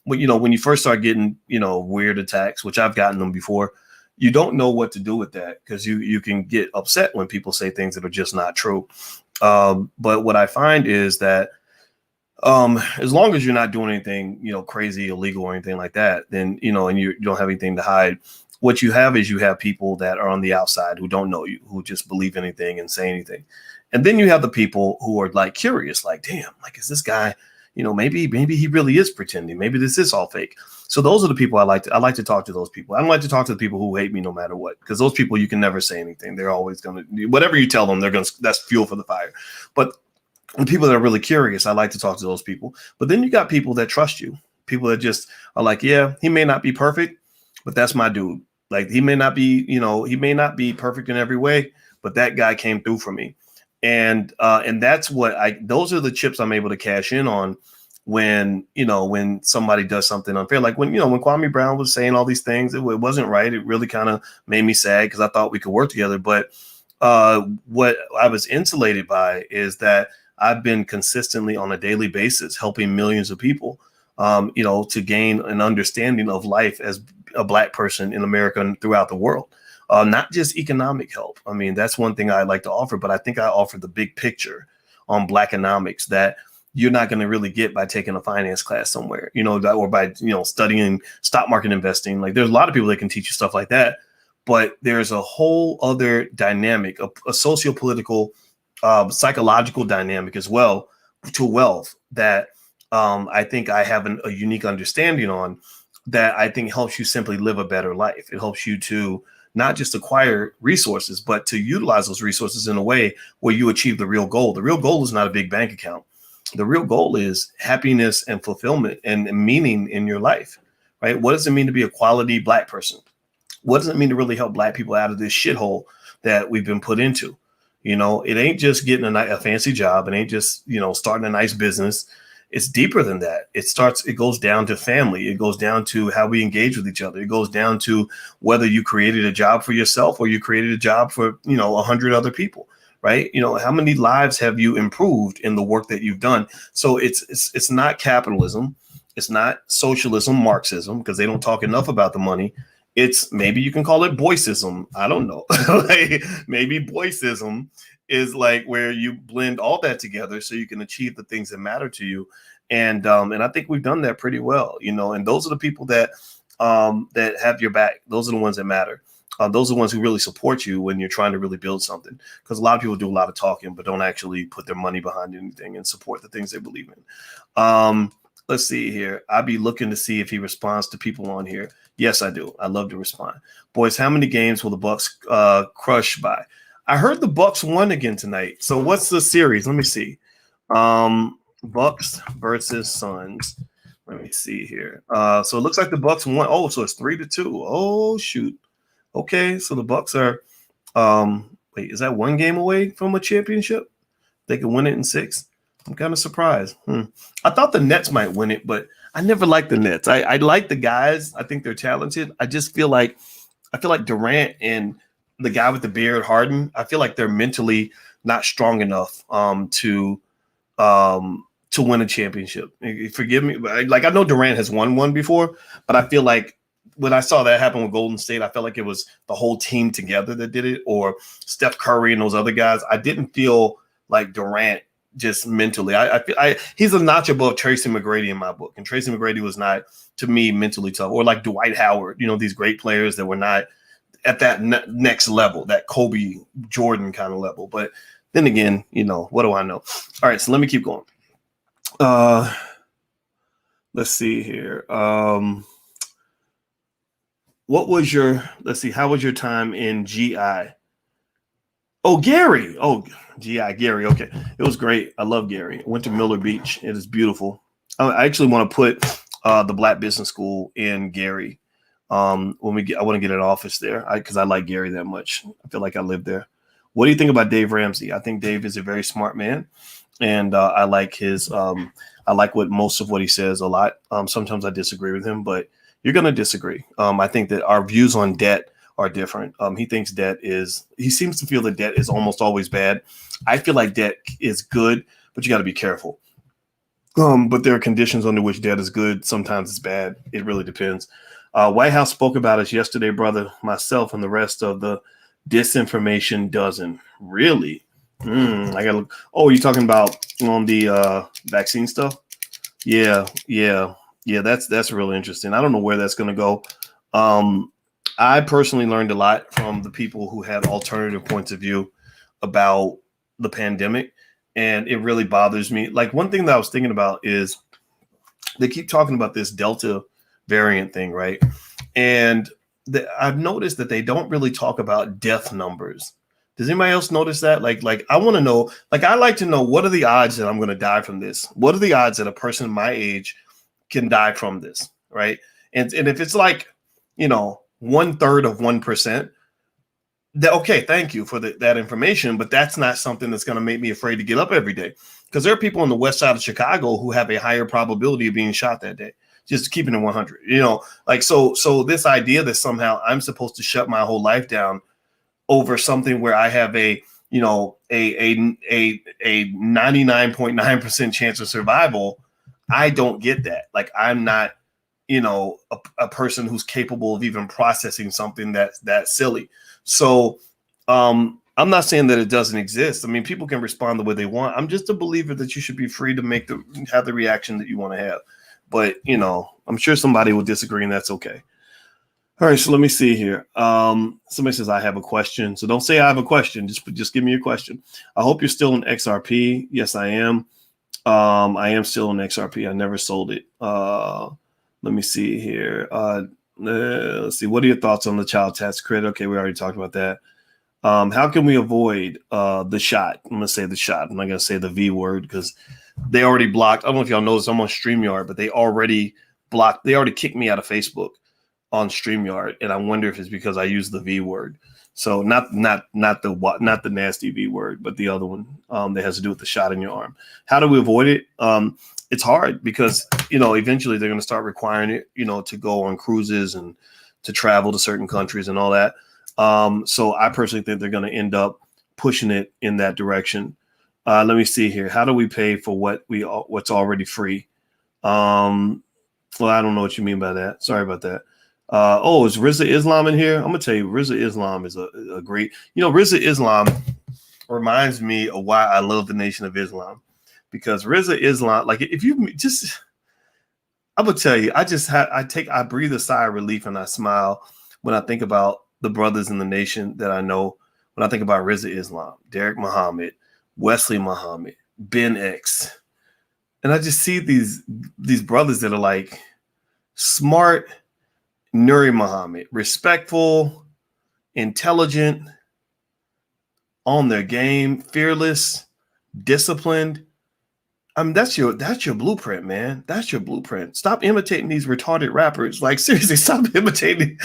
when you first start getting, weird attacks, which I've gotten them before, you don't know what to do with that, because you can get upset when people say things that are just not true. But what I find is that as long as you're not doing anything, crazy, illegal or anything like that, then, and you don't have anything to hide, what you have is you have people that are on the outside who don't know you, who just believe anything and say anything. And then you have the people who are like curious, like, damn, like, is this guy, maybe he really is pretending. Maybe this is all fake. So those are the people I like to talk to those people. I don't like to talk to the people who hate me no matter what, because those people, you can never say anything. They're always going to, whatever you tell them, that's fuel for the fire. But the people that are really curious, I like to talk to those people. But then you got people that trust you, people that just are like, yeah, he may not be perfect, but that's my dude. Like, he may not be perfect in every way, but that guy came through for me. And that's those are the chips I'm able to cash in on when somebody does something unfair. Like when Kwame Brown was saying all these things, it wasn't right. It really kind of made me sad because I thought we could work together. But what I was insulated by is that I've been consistently on a daily basis helping millions of people, to gain an understanding of life as a Black person in America and throughout the world. Not just economic help. I mean, that's one thing I like to offer, but I think I offer the big picture on Blackonomics that you're not going to really get by taking a finance class somewhere, or by, studying stock market investing. Like, there's a lot of people that can teach you stuff like that, but there's a whole other dynamic, a socio-political, psychological dynamic as well to wealth that I think I have a unique understanding on, that I think helps you simply live a better life. It helps you to not just acquire resources, but to utilize those resources in a way where you achieve the real goal. The real goal is not a big bank account. The real goal is happiness and fulfillment and meaning in your life, right? What does it mean to be a quality Black person? What does it mean to really help Black people out of this shithole that we've been put into? It ain't just getting a fancy job. It ain't just, starting a nice business. It's deeper than that. It goes down to family. It goes down to how we engage with each other. It goes down to whether you created a job for yourself or you created a job for, 100 other people, right? How many lives have you improved in the work that you've done? So it's not capitalism. It's not socialism, Marxism, because they don't talk enough about the money. It's maybe you can call it Boyceism. I don't know. Like, maybe Boyceism is like where you blend all that together so you can achieve the things that matter to you. And I think we've done that pretty well, and those are the people that have your back. Those are the ones that matter. Those are the ones who really support you when you're trying to really build something. Because a lot of people do a lot of talking, but don't actually put their money behind anything and support the things they believe in. Let's see here. I'll be looking to see if he responds to people on here. Yes, I do. I love to respond. Boys, how many games will the Bucks crush by? I heard the Bucks won again tonight. So what's the series? Let me see. Bucks versus Suns. Let me see here. So it looks like the Bucks won. Oh, so it's 3-2. Oh, shoot. Okay, so the Bucks are wait, is that one game away from a championship? They can win it in 6. I'm kind of surprised. I thought the Nets might win it, but I never liked the Nets. I like the guys. I think they're talented. I just feel like Durant and the guy with the beard, Harden, I feel like they're mentally not strong enough to win a championship. Forgive me, but I know Durant has won one before, but I feel like when I saw that happen with Golden State, I felt like it was the whole team together that did it, or Steph Curry and those other guys. I didn't feel like Durant just mentally. He's a notch above Tracy McGrady in my book, and Tracy McGrady was not, to me, mentally tough, or like Dwight Howard. These great players that were not at that next level, that Kobe Jordan kind of level. But then again, what do I know? All right, so let me keep going. Let's see here. How was your time in GI? Oh, Gary. Oh, GI, Gary. Okay. It was great. I love Gary. I went to Miller Beach. It is beautiful. I actually want to put the Black Business School in Gary. I want to get an office there because I like Gary that much. I feel like I live there. What do you think about Dave Ramsey? I think Dave is a very smart man, and I like I like most of what he says a lot. Sometimes I disagree with him, but you're going to disagree. I think that our views on debt are different. He thinks he seems to feel that debt is almost always bad. I feel like debt is good, but you got to be careful. But there are conditions under which debt is good. Sometimes it's bad. It really depends. White House spoke about us yesterday, brother, myself, and the rest of the disinformation dozen. Really? I got to look. Oh, you're talking about on the vaccine stuff? Yeah. That's really interesting. I don't know where that's going to go. I personally learned a lot from the people who had alternative points of view about the pandemic, and it really bothers me. Like, one thing that I was thinking about is they keep talking about this Delta variant thing, right? And I've noticed that they don't really talk about death numbers. Does anybody else notice that? Like I want to know, I like to know, what are the odds that I'm going to die from this? What are the odds that a person my age can die from this, right? And if it's 1/3 of 1%, okay, thank you for that information, but that's not something that's going to make me afraid to get up every day, because there are people on the west side of Chicago who have a higher probability of being shot that day. Just keeping it 100, so this idea that somehow I'm supposed to shut my whole life down over something where I have a 99.9% chance of survival, I don't get that. Like, I'm not, a person who's capable of even processing something that's that silly. So I'm not saying that it doesn't exist. I mean, people can respond the way they want. I'm just a believer that you should be free to have the reaction that you want to have. But, I'm sure somebody will disagree, and that's okay. All right, so let me see here. Somebody says I have a question. So don't say I have a question. Just give me a question. I hope you're still in XRP. Yes, I am. I am still in XRP. I never sold it. Let me see here. Let's see. What are your thoughts on the child tax credit? Okay, we already talked about that. How can we avoid the shot? I'm going to say the shot. I'm not going to say the V word because they already blocked. I don't know if y'all noticed, I'm on StreamYard, but they already blocked. They already kicked me out of Facebook on StreamYard, and I wonder if it's because I use the V word. So not the nasty V word, but the other one that has to do with the shot in your arm. How do we avoid it? It's hard because eventually they're going to start requiring it, to go on cruises and to travel to certain countries and all that. So I personally think they're going to end up pushing it in that direction. Let me see here. How do we pay for what's already free? Well, I don't know what you mean by that. Sorry about that. Is Rizza Islam in here? I'm gonna tell you, Rizza Islam is a great. Rizza Islam reminds me of why I love the Nation of Islam, because Rizza Islam, like if you just, I'm gonna tell you, I breathe a sigh of relief and I smile when I think about the brothers in the nation that I know. When I think about Rizza Islam, Derek Muhammad, Wesley Muhammad, Ben X, and I just see these brothers that are like smart, Nuri Muhammad, respectful, intelligent, on their game, fearless, disciplined. I mean, that's your blueprint, man. That's your blueprint. Stop imitating these retarded rappers. Like, seriously, stop imitating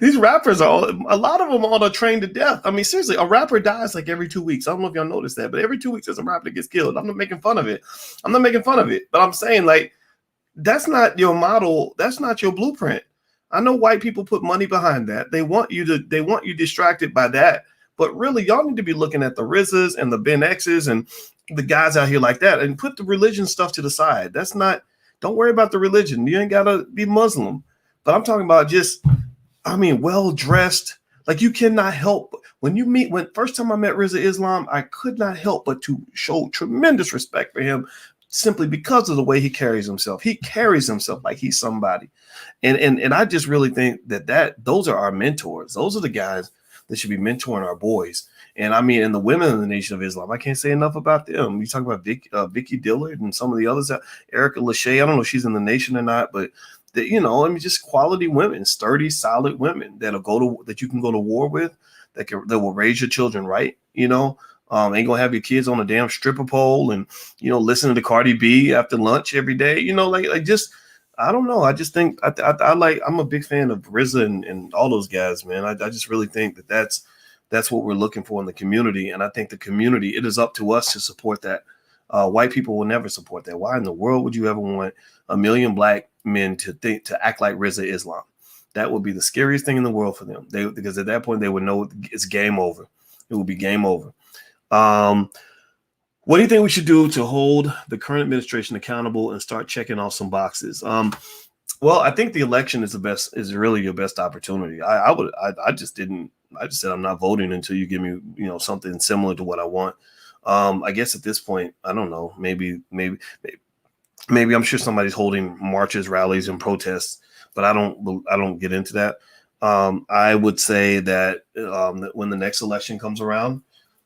these rappers. A lot of them all are trained to death. I mean, seriously, a rapper dies like every 2 weeks. I don't know if y'all noticed that, but every 2 weeks there's a rapper that gets killed. I'm not making fun of it. But I'm saying, like, that's not your model. That's not your blueprint. I know white people put money behind that. They want you distracted by that. But really, y'all need to be looking at the Rizzas and the Ben X's and the guys out here like that, and put the religion stuff to the side. Don't worry about the religion. You ain't gotta be Muslim. But I'm talking about well dressed. Like, you cannot help when first time I met Rizza Islam, I could not help but to show tremendous respect for him, simply because of the way he carries himself. He carries himself like he's somebody. And I just really think that those are our mentors. Those are the guys that should be mentoring our boys. And I mean, and the women in the Nation of Islam, I can't say enough about them. You talk about Vicky Dillard and some of the others, Erica Lachey. I don't know if she's in the nation or not, but just quality women, sturdy, solid women that you can go to war with, that will raise your children right. Ain't gonna have your kids on a damn stripper pole and listening to Cardi B after lunch every day. I don't know. I just think I'm a big fan of Rizza and all those guys, man. I just really think that's what we're looking for in the community. And I think the community, it is up to us to support that. White people will never support that. Why in the world would you ever want a million black men to act like Rizza Islam? That would be the scariest thing in the world for them. Because at that point they would know it's game over. It will be game over. What do you think we should do to hold the current administration accountable and start checking off some boxes? Well, I think the election is really your best opportunity. I just said I'm not voting until you give me, something similar to what I want. I guess at this point, I don't know, maybe I'm sure somebody's holding marches, rallies, and protests, but I don't get into that. I would say that when the next election comes around,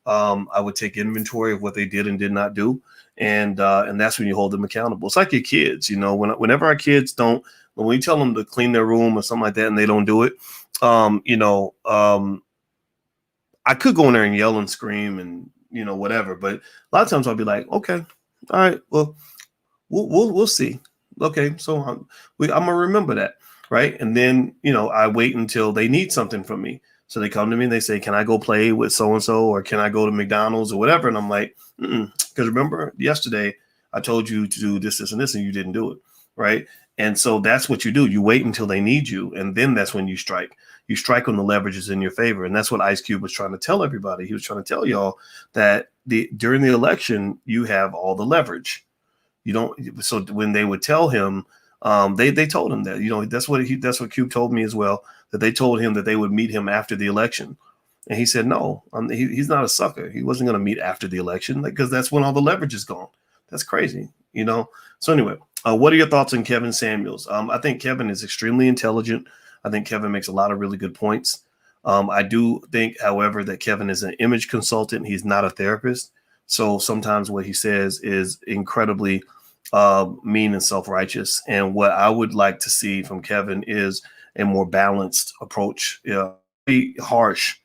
I would take inventory of what they did and did not do. And that's when you hold them accountable. It's like your kids, whenever our kids when we tell them to clean their room or something like that and they don't do it, I could go in there and yell and scream and, whatever. But a lot of times I'll be like, okay, all right, well, we'll see. Okay, so I'm going to remember that. Right. And then, I wait until they need something from me. So they come to me and they say, can I go play with so-and-so, or can I go to McDonald's or whatever? And I'm like, because remember yesterday I told you to do this, and this, and you didn't do it. Right. And so that's what you do. You wait until they need you. And then that's when you strike. You strike when the leverage is in your favor. And that's what Ice Cube was trying to tell everybody. He was trying to tell y'all that during the election, you have all the leverage. You don't. So when they would tell him, they told him that, that's what Cube told me as well, that they told him that they would meet him after the election. And he said, no, he's not a sucker. He wasn't going to meet after the election, because that's when all the leverage is gone. That's crazy, So anyway, what are your thoughts on Kevin Samuels? I think Kevin is extremely intelligent. I think Kevin makes a lot of really good points. I do think, however, that Kevin is an image consultant. He's not a therapist. So sometimes what he says is incredibly mean and self-righteous. And what I would like to see from Kevin is a more balanced approach. Be harsh.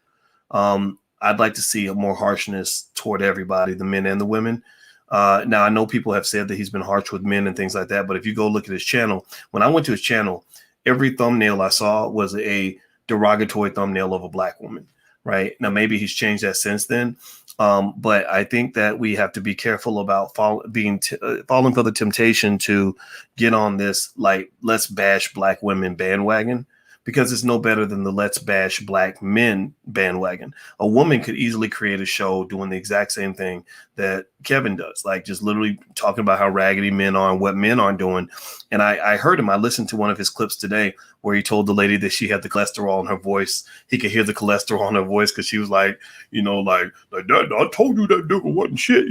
I'd like to see a more harshness toward everybody, the men and the women. Now, I know people have said that he's been harsh with men and things like that, but if you go look at his channel, when I went to his channel, every thumbnail I saw was a derogatory thumbnail of a black woman. Right now, maybe he's changed that since then. But I think that we have to be careful about falling for the temptation to get on this, like, let's bash black women bandwagon, because it's no better than the let's bash black men bandwagon. A woman could easily create a show doing the exact same thing that Kevin does, like just literally talking about how raggedy men are and what men aren't doing. And I heard him, I listened to one of his clips today where he told the lady that she had the cholesterol in her voice. He could hear the cholesterol in her voice because she was like, like that, I told you that nigga wasn't shit,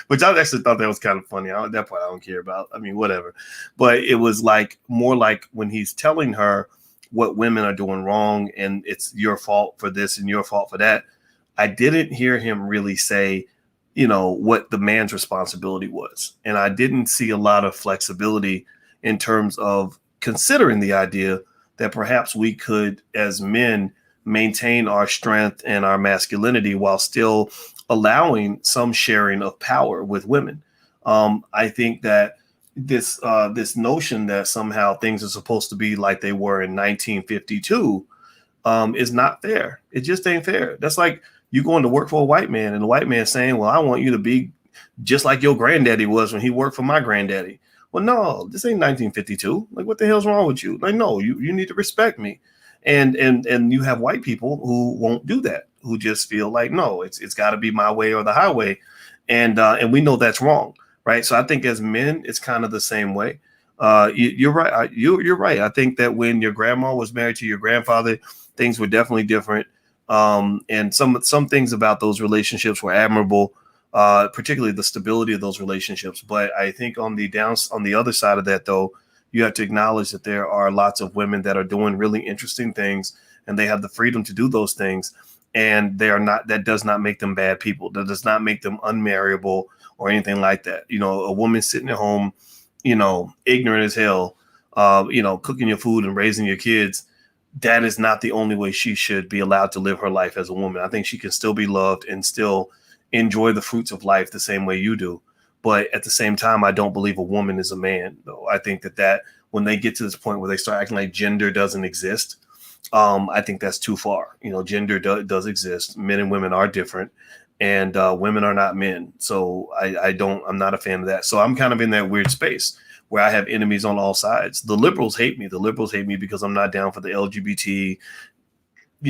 which I actually thought that was kind of funny. That part I don't care about. I mean, whatever. But it was like more like when he's telling her what women are doing wrong and it's your fault for this and your fault for that. I didn't hear him really say, what the man's responsibility was. And I didn't see a lot of flexibility in terms of considering the idea that perhaps we could, as men, maintain our strength and our masculinity while still allowing some sharing of power with women. I think that this notion that somehow things are supposed to be like they were in 1952 is not fair. It just ain't fair. That's like you going to work for a white man and the white man saying, well, I want you to be just like your granddaddy was when he worked for my granddaddy. Well, no, this ain't 1952. Like, what the hell's wrong with you? Like, no, you need to respect me. And you have white people who won't do that, who just feel like, no, it's got to be my way or the highway. And we know that's wrong. Right. So I think as men, it's kind of the same way. You're right. You're right. I think that when your grandma was married to your grandfather, things were definitely different. And some things about those relationships were admirable, particularly the stability of those relationships. But I think on the other side of that, though, you have to acknowledge that there are lots of women that are doing really interesting things and they have the freedom to do those things. And that does not make them bad people. That does not make them unmarriable or anything like that. A woman sitting at home, ignorant as hell, cooking your food and raising your kids. That is not the only way she should be allowed to live her life as a woman. I think she can still be loved and still enjoy the fruits of life the same way you do. But at the same time, I don't believe a woman is a man, though. I think that when they get to this point where they start acting like gender doesn't exist, I think that's too far. Gender does exist. Men and women are different. And women are not men. So I'm not a fan of that. So I'm kind of in that weird space where I have enemies on all sides. The liberals hate me. The liberals hate me because I'm not down for the LGBT,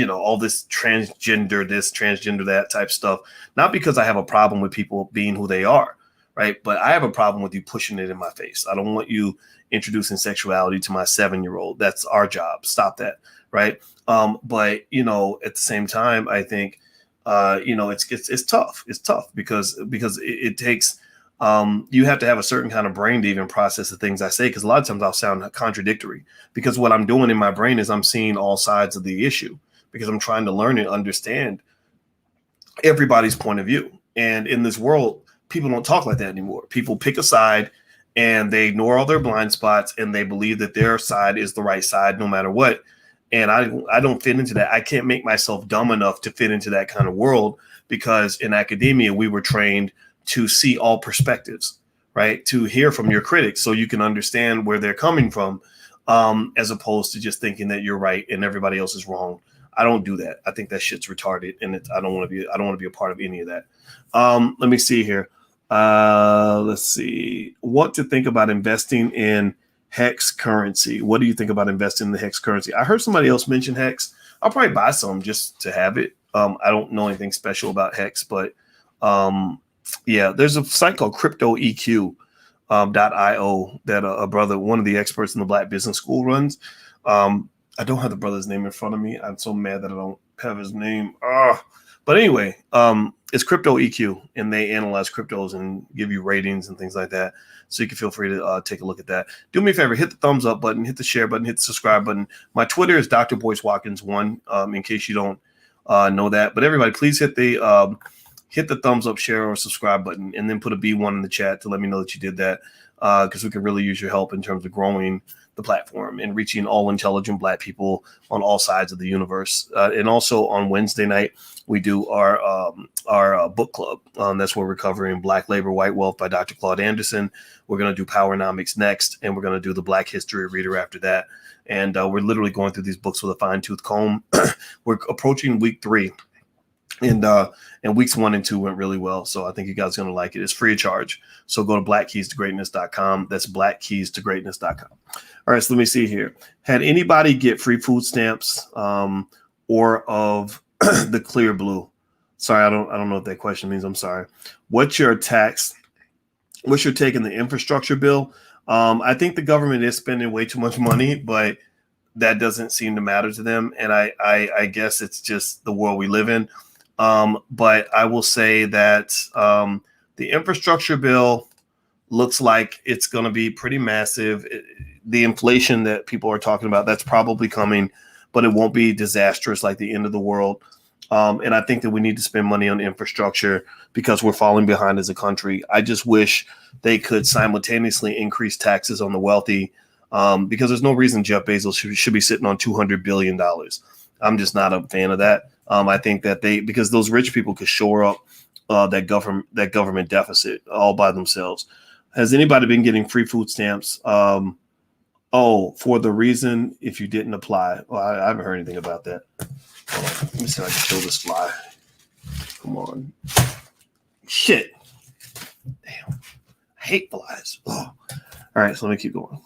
all this, transgender that type stuff. Not because I have a problem with people being who they are, right? But I have a problem with you pushing it in my face. I don't want you introducing sexuality to my 7-year-old. That's our job. Stop that, right? But, at the same time, I think, it's tough. It's tough because it takes, you have to have a certain kind of brain to even process the things I say. Because a lot of times I'll sound contradictory because what I'm doing in my brain is I'm seeing all sides of the issue because I'm trying to learn and understand everybody's point of view. And in this world, people don't talk like that anymore. People pick a side and they ignore all their blind spots and they believe that their side is the right side no matter what. And I don't fit into that. I can't make myself dumb enough to fit into that kind of world because in academia, we were trained to see all perspectives, right? To hear from your critics so you can understand where they're coming from, as opposed to just thinking that you're right and everybody else is wrong. I don't do that. I think that shit's retarded and I don't want to be a part of any of that. Let me see here. Let's see what to think about investing in Hex currency. What do you think about investing in the Hex currency? I heard somebody else mention Hex. I'll probably buy some just to have it. I don't know anything special about Hex, but there's a site called cryptoeq.io that a brother, one of the experts in the Black Business School runs. I don't have the brother's name in front of me. I'm so mad that I don't have his name. But anyway, it's cryptoeq, and they analyze cryptos and give you ratings and things like that. So you can feel free to take a look at that. Do me a favor, hit the thumbs up button, hit the share button, hit the subscribe button. My Twitter is Dr. Boyce Watkins 1, in case you don't know that. But everybody, please hit the thumbs up, share, or subscribe button, and then put a B1 in the chat to let me know that you did that, because we could really use your help in terms of growing the platform and reaching all intelligent Black people on all sides of the universe. And also on Wednesday night, we do our book club. That's where we're covering Black Labor, White Wealth by Dr. Claude Anderson. We're going to do Powernomics next, and we're going to do the Black History Reader after that. And we're literally going through these books with a fine-tooth comb. We're approaching week 3 And weeks 1 and 2 went really well. So I think you guys are going to like it. It's free of charge. So go to blackkeystogreatness.com. That's blackkeystogreatness.com. All right. So let me see here. Had anybody get free food stamps or of the clear blue? Sorry, I don't know what that question means. I'm sorry. What's your take on the infrastructure bill? I think the government is spending way too much money, but that doesn't seem to matter to them. And I guess it's just the world we live in. But I will say that the infrastructure bill looks like it's going to be pretty massive. The inflation that people are talking about, that's probably coming, but it won't be disastrous like the end of the world. And I think that we need to spend money on infrastructure because we're falling behind as a country. I just wish they could simultaneously increase taxes on the wealthy because there's no reason Jeff Bezos should be sitting on $200 billion. I'm just not a fan of that. I think that because those rich people could shore up that government deficit all by themselves. Has anybody been getting free food stamps? For the reason if you didn't apply. Well, I haven't heard anything about that. Let me see if I can kill this fly. Come on. Shit. Damn. I hate flies. Oh. All right, so let me keep going.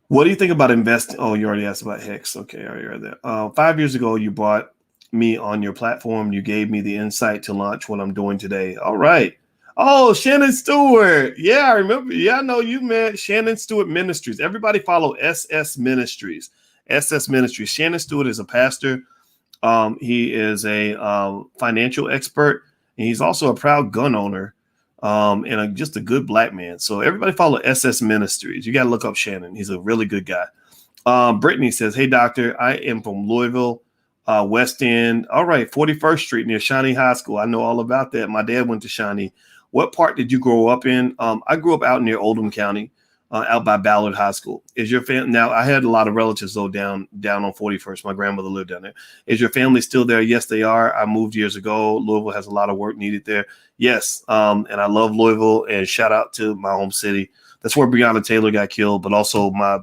What do you think about investing? Oh, you already asked about Hex. Okay, I already read that. 5 years ago, you brought me on your platform. You gave me the insight to launch what I'm doing today. All right. Oh, Shannon Stewart. Yeah, I remember. Yeah, I know you, man. Shannon Stewart Ministries. Everybody follow SS Ministries. SS Ministries. Shannon Stewart is a pastor. He is a financial expert, and he's also a proud gun owner and just a good black man. So everybody follow SS Ministries. You got to look up Shannon. He's a really good guy. Brittany says, hey, doctor, I am from Louisville, West End. All right, 41st Street near Shawnee High School. I know all about that. My dad went to Shawnee. What part did you grow up in? I grew up out near Oldham County, out by Ballard High School. Is your family now? I had a lot of relatives though down on 41st. My grandmother lived down there. Is your family still there? Yes, they are. I moved years ago. Louisville has a lot of work needed there. Yes, and I love Louisville. And shout out to my home city. That's where Breonna Taylor got killed, but also my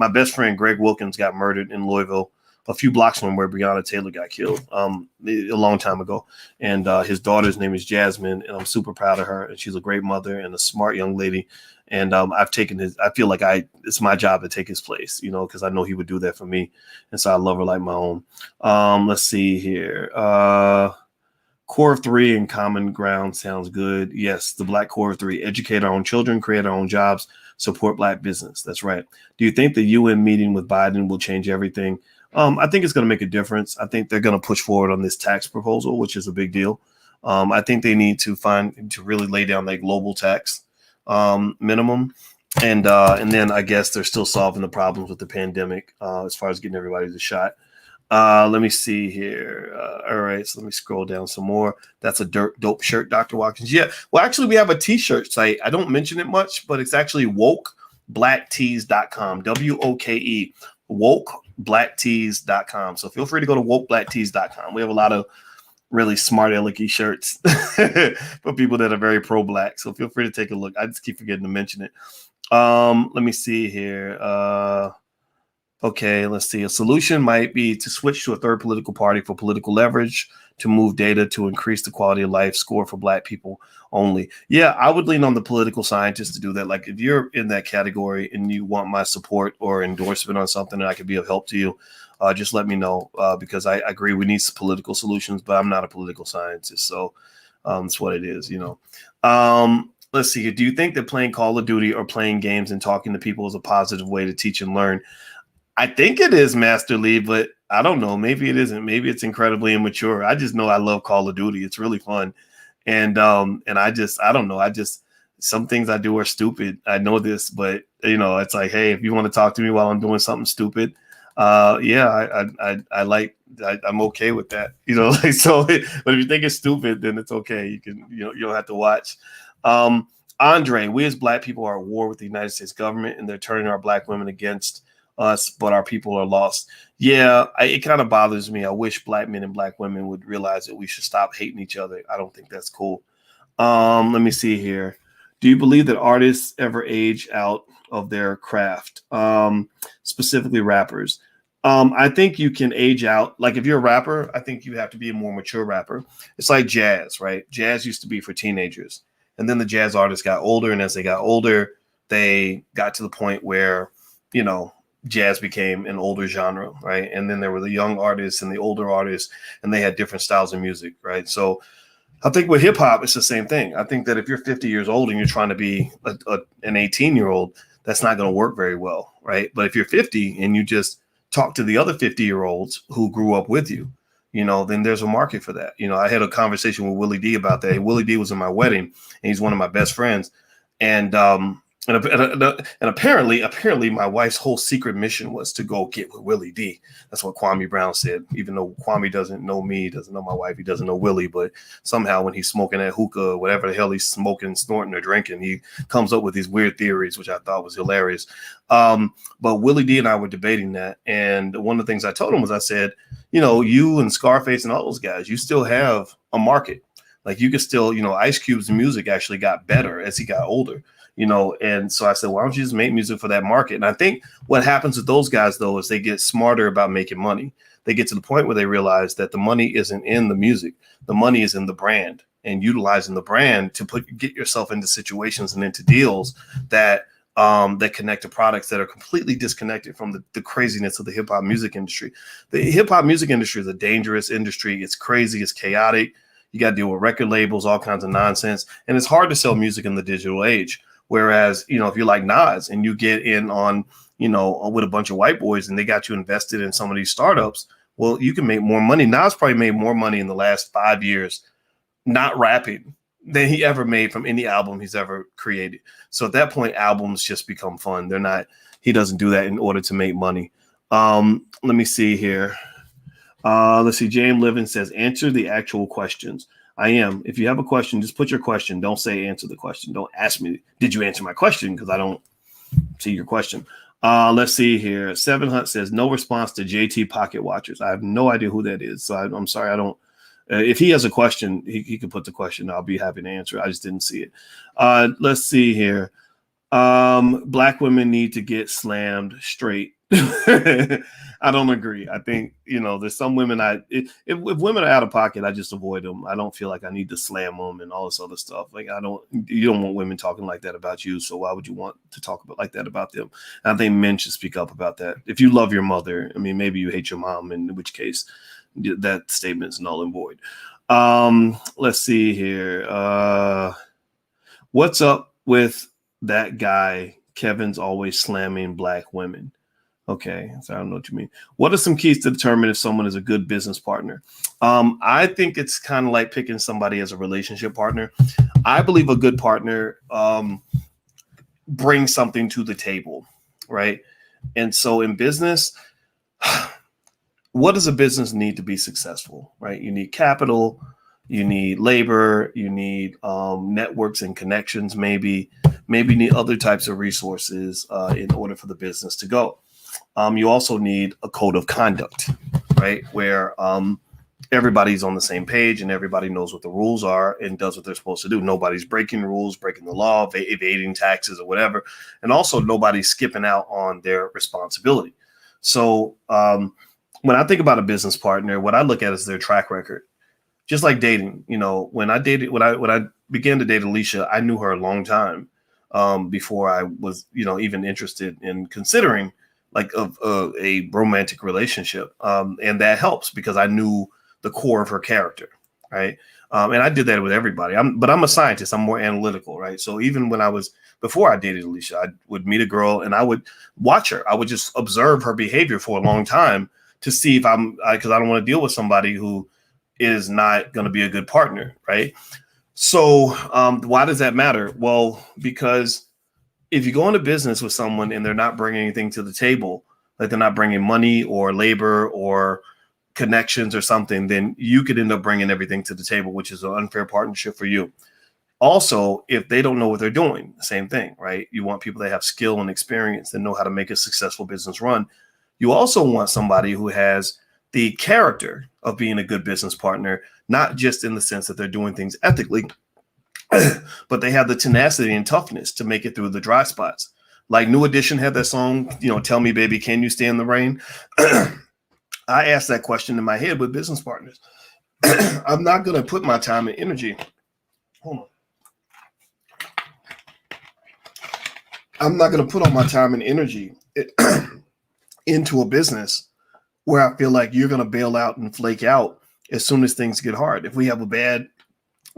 best friend Greg Wilkins got murdered in Louisville, a few blocks from where Breonna Taylor got killed a long time ago. And his daughter's name is Jasmine, and I'm super proud of her. And she's a great mother and a smart young lady. And I've taken I feel like it's my job to take his place, because I know he would do that for me. And so I love her like my own. Let's see here. Core of 3 and common ground sounds good. Yes, the Black Core of 3. Educate our own children, create our own jobs, support Black business. That's right. Do you think the UN meeting with Biden will change everything? I think it's going to make a difference. I think they're going to push forward on this tax proposal, which is a big deal. I think they need to really lay down that global tax minimum. And then I guess they're still solving the problems with the pandemic as far as getting everybody the shot. Let me see here. All right, so let me scroll down some more. That's a dope shirt, Dr. Watkins. Yeah, well, actually, we have a t-shirt site. I don't mention it much, but it's actually wokeblacktees.com. WOKE, wokeblacktees.com. So feel free to go to wokeblacktees.com. We have a lot of really smart alecky shirts for people that are very pro-black. So feel free to take a look. I just keep forgetting to mention it. Let me see here. Okay, let's see. A solution might be to switch to a third political party for political leverage, to move data to increase the quality of life score for Black people only. Yeah, I would lean on the political scientists to do that. Like if you're in that category and you want my support or endorsement on something and I could be of help to you, just let me know because I agree we need some political solutions, but I'm not a political scientist. So it's what it is, Let's see here. Do you think that playing Call of Duty or playing games and talking to people is a positive way to teach and learn? I think it is, Master Lee, but I don't know. Maybe it isn't. Maybe it's incredibly immature. I just know I love Call of Duty. It's really fun. And I don't know. Some things I do are stupid. I know this, but it's like, hey, if you want to talk to me while I'm doing something stupid, I'm okay with that. So, but if you think it's stupid, then it's okay. You can, you don't have to watch. Andre, we as Black people are at war with the United States government, and they're turning our Black women against us, but our people are lost. Yeah, it kind of bothers me. I wish Black men and Black women would realize that we should stop hating each other. I don't think that's cool. Let me see here. Do you believe that artists ever age out of their craft, specifically rappers? I think you can age out. Like if you're a rapper, I think you have to be a more mature rapper. It's like jazz, right? Jazz used to be for teenagers. And then the jazz artists got older. And as they got older, they got to the point where, you know, jazz became an older genre, right? And then there were the young artists and the older artists, and they had different styles of music, right? So I think with hip hop, it's the same thing. I think that if you're 50 years old and you're trying to be an 18-year-old, that's not going to work very well, right? But if you're 50 and you just talk to the other 50-year-olds who grew up with you, you know, then there's a market for that. You know, I had a conversation with Willie D about that. Willie D was in my wedding, and he's one of my best friends. And apparently my wife's whole secret mission was to go get with Willie D. That's what Kwame Brown said. Even though Kwame doesn't know me, doesn't know my wife, he doesn't know Willie, but somehow when he's smoking that hookah, whatever the hell he's smoking, snorting, or drinking, he comes up with these weird theories, which I thought was hilarious. But Willie D and I were debating that, and one of the things I told him was, I said, you know, you and Scarface and all those guys, you still have a market. Like you could still, you know, Ice Cube's music actually got better as he got older. You know, and so I said, why don't you just make music for that market? And I think what happens with those guys, though, is they get smarter about making money. They get to the point where they realize that the money isn't in the music. The money is in the brand, and utilizing the brand to get yourself into situations and into deals that that connect to products that are completely disconnected from the craziness of the hip hop music industry. The hip hop music industry is a dangerous industry. It's crazy. It's chaotic. You got to deal with record labels, all kinds of nonsense. And it's hard to sell music in the digital age. Whereas, you know, if you're like Nas and you get in on, you know, with a bunch of white boys and they got you invested in some of these startups, well, you can make more money. Nas probably made more money in the last 5 years not rapping than he ever made from any album he's ever created. So at that point, albums just become fun. They're not, he doesn't do that in order to make money. Let me see here. Let's see. James Livin says, answer the actual questions. I am. If you have a question, just put your question. Don't say answer the question. Don't ask me, did you answer my question? Because I don't see your question. Let's see here. Seven Hunt says, no response to JT Pocket Watchers. I have no idea who that is. So I'm sorry. I don't. If he has a question, he can put the question. I'll be happy to answer. I just didn't see it. Let's see here. Black women need to get slammed straight. I don't agree. I think, you know, there's some women if women are out of pocket, I just avoid them. I don't feel like I need to slam them and all this other stuff. Like you don't want women talking like that about you. So why would you want to talk about like that about them? And I think men should speak up about that. If you love your mother, I mean, maybe you hate your mom, in which case that statement is null and void. Let's see here. What's up with that guy? Kevin's always slamming black women. Okay, so I don't know what you mean. What are some keys to determine if someone is a good business partner? I think it's kind of like picking somebody as a relationship partner. I believe a good partner brings something to the table, right? And so in business, what does a business need to be successful, right? You need capital, you need labor, you need networks and connections, maybe need other types of resources in order for the business to go. You also need a code of conduct, right? Where everybody's on the same page and everybody knows what the rules are and does what they're supposed to do. Nobody's breaking rules, breaking the law, evading taxes or whatever. And also nobody's skipping out on their responsibility. So when I think about a business partner, what I look at is their track record. Just like dating, you know, when I began to date Alicia, I knew her a long time before I was, you know, even interested in considering like a romantic relationship. And that helps because I knew the core of her character. Right. And I did that with everybody. But I'm a scientist. I'm more analytical. Right. So even before I dated Alicia, I would meet a girl and I would watch her. I would just observe her behavior for a long time to see if because I don't want to deal with somebody who is not going to be a good partner. Right. So why does that matter? Well, because if you go into business with someone and they're not bringing anything to the table, like they're not bringing money or labor or connections or something, then you could end up bringing everything to the table, which is an unfair partnership for you. Also, if they don't know what they're doing, same thing, right? You want people that have skill and experience that know how to make a successful business run. You also want somebody who has the character of being a good business partner, not just in the sense that they're doing things ethically, but they have the tenacity and toughness to make it through the dry spots. Like New Edition had that song, Tell Me Baby, Can You Stand the Rain? I asked that question in my head with business partners. I'm not going to put my time and energy. Hold on. I'm not going to put all my time and energy into a business where I feel like you're going to bail out and flake out as soon as things get hard. If we have a bad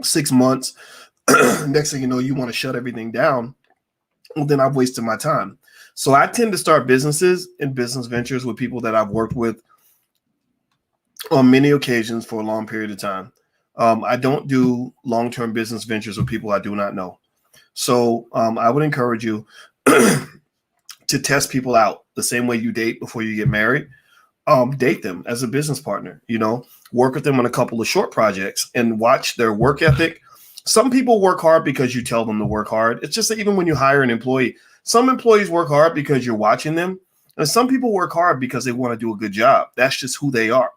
6 months, next thing you know, you want to shut everything down, well, then I've wasted my time. So I tend to start businesses and business ventures with people that I've worked with on many occasions for a long period of time. I don't do long-term business ventures with people I do not know. So I would encourage you to test people out the same way you date before you get married. Date them as a business partner, work with them on a couple of short projects and watch their work ethic. Some people work hard because you tell them to work hard. It's just that even when you hire an employee, some employees work hard because you're watching them. And some people work hard because they want to do a good job. That's just who they are.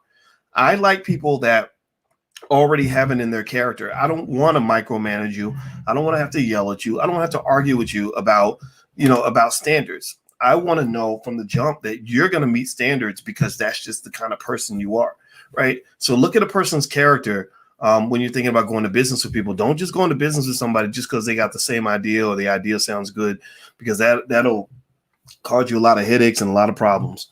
I like people that already have it in their character. I don't want to micromanage you. I don't want to have to yell at you. I don't want to have to argue with you about standards. I want to know from the jump that you're going to meet standards because that's just the kind of person you are, right? So look at a person's character when you're thinking about going to business with people. Don't just go into business with somebody just because they got the same idea or the idea sounds good, because that'll cause you a lot of headaches and a lot of problems.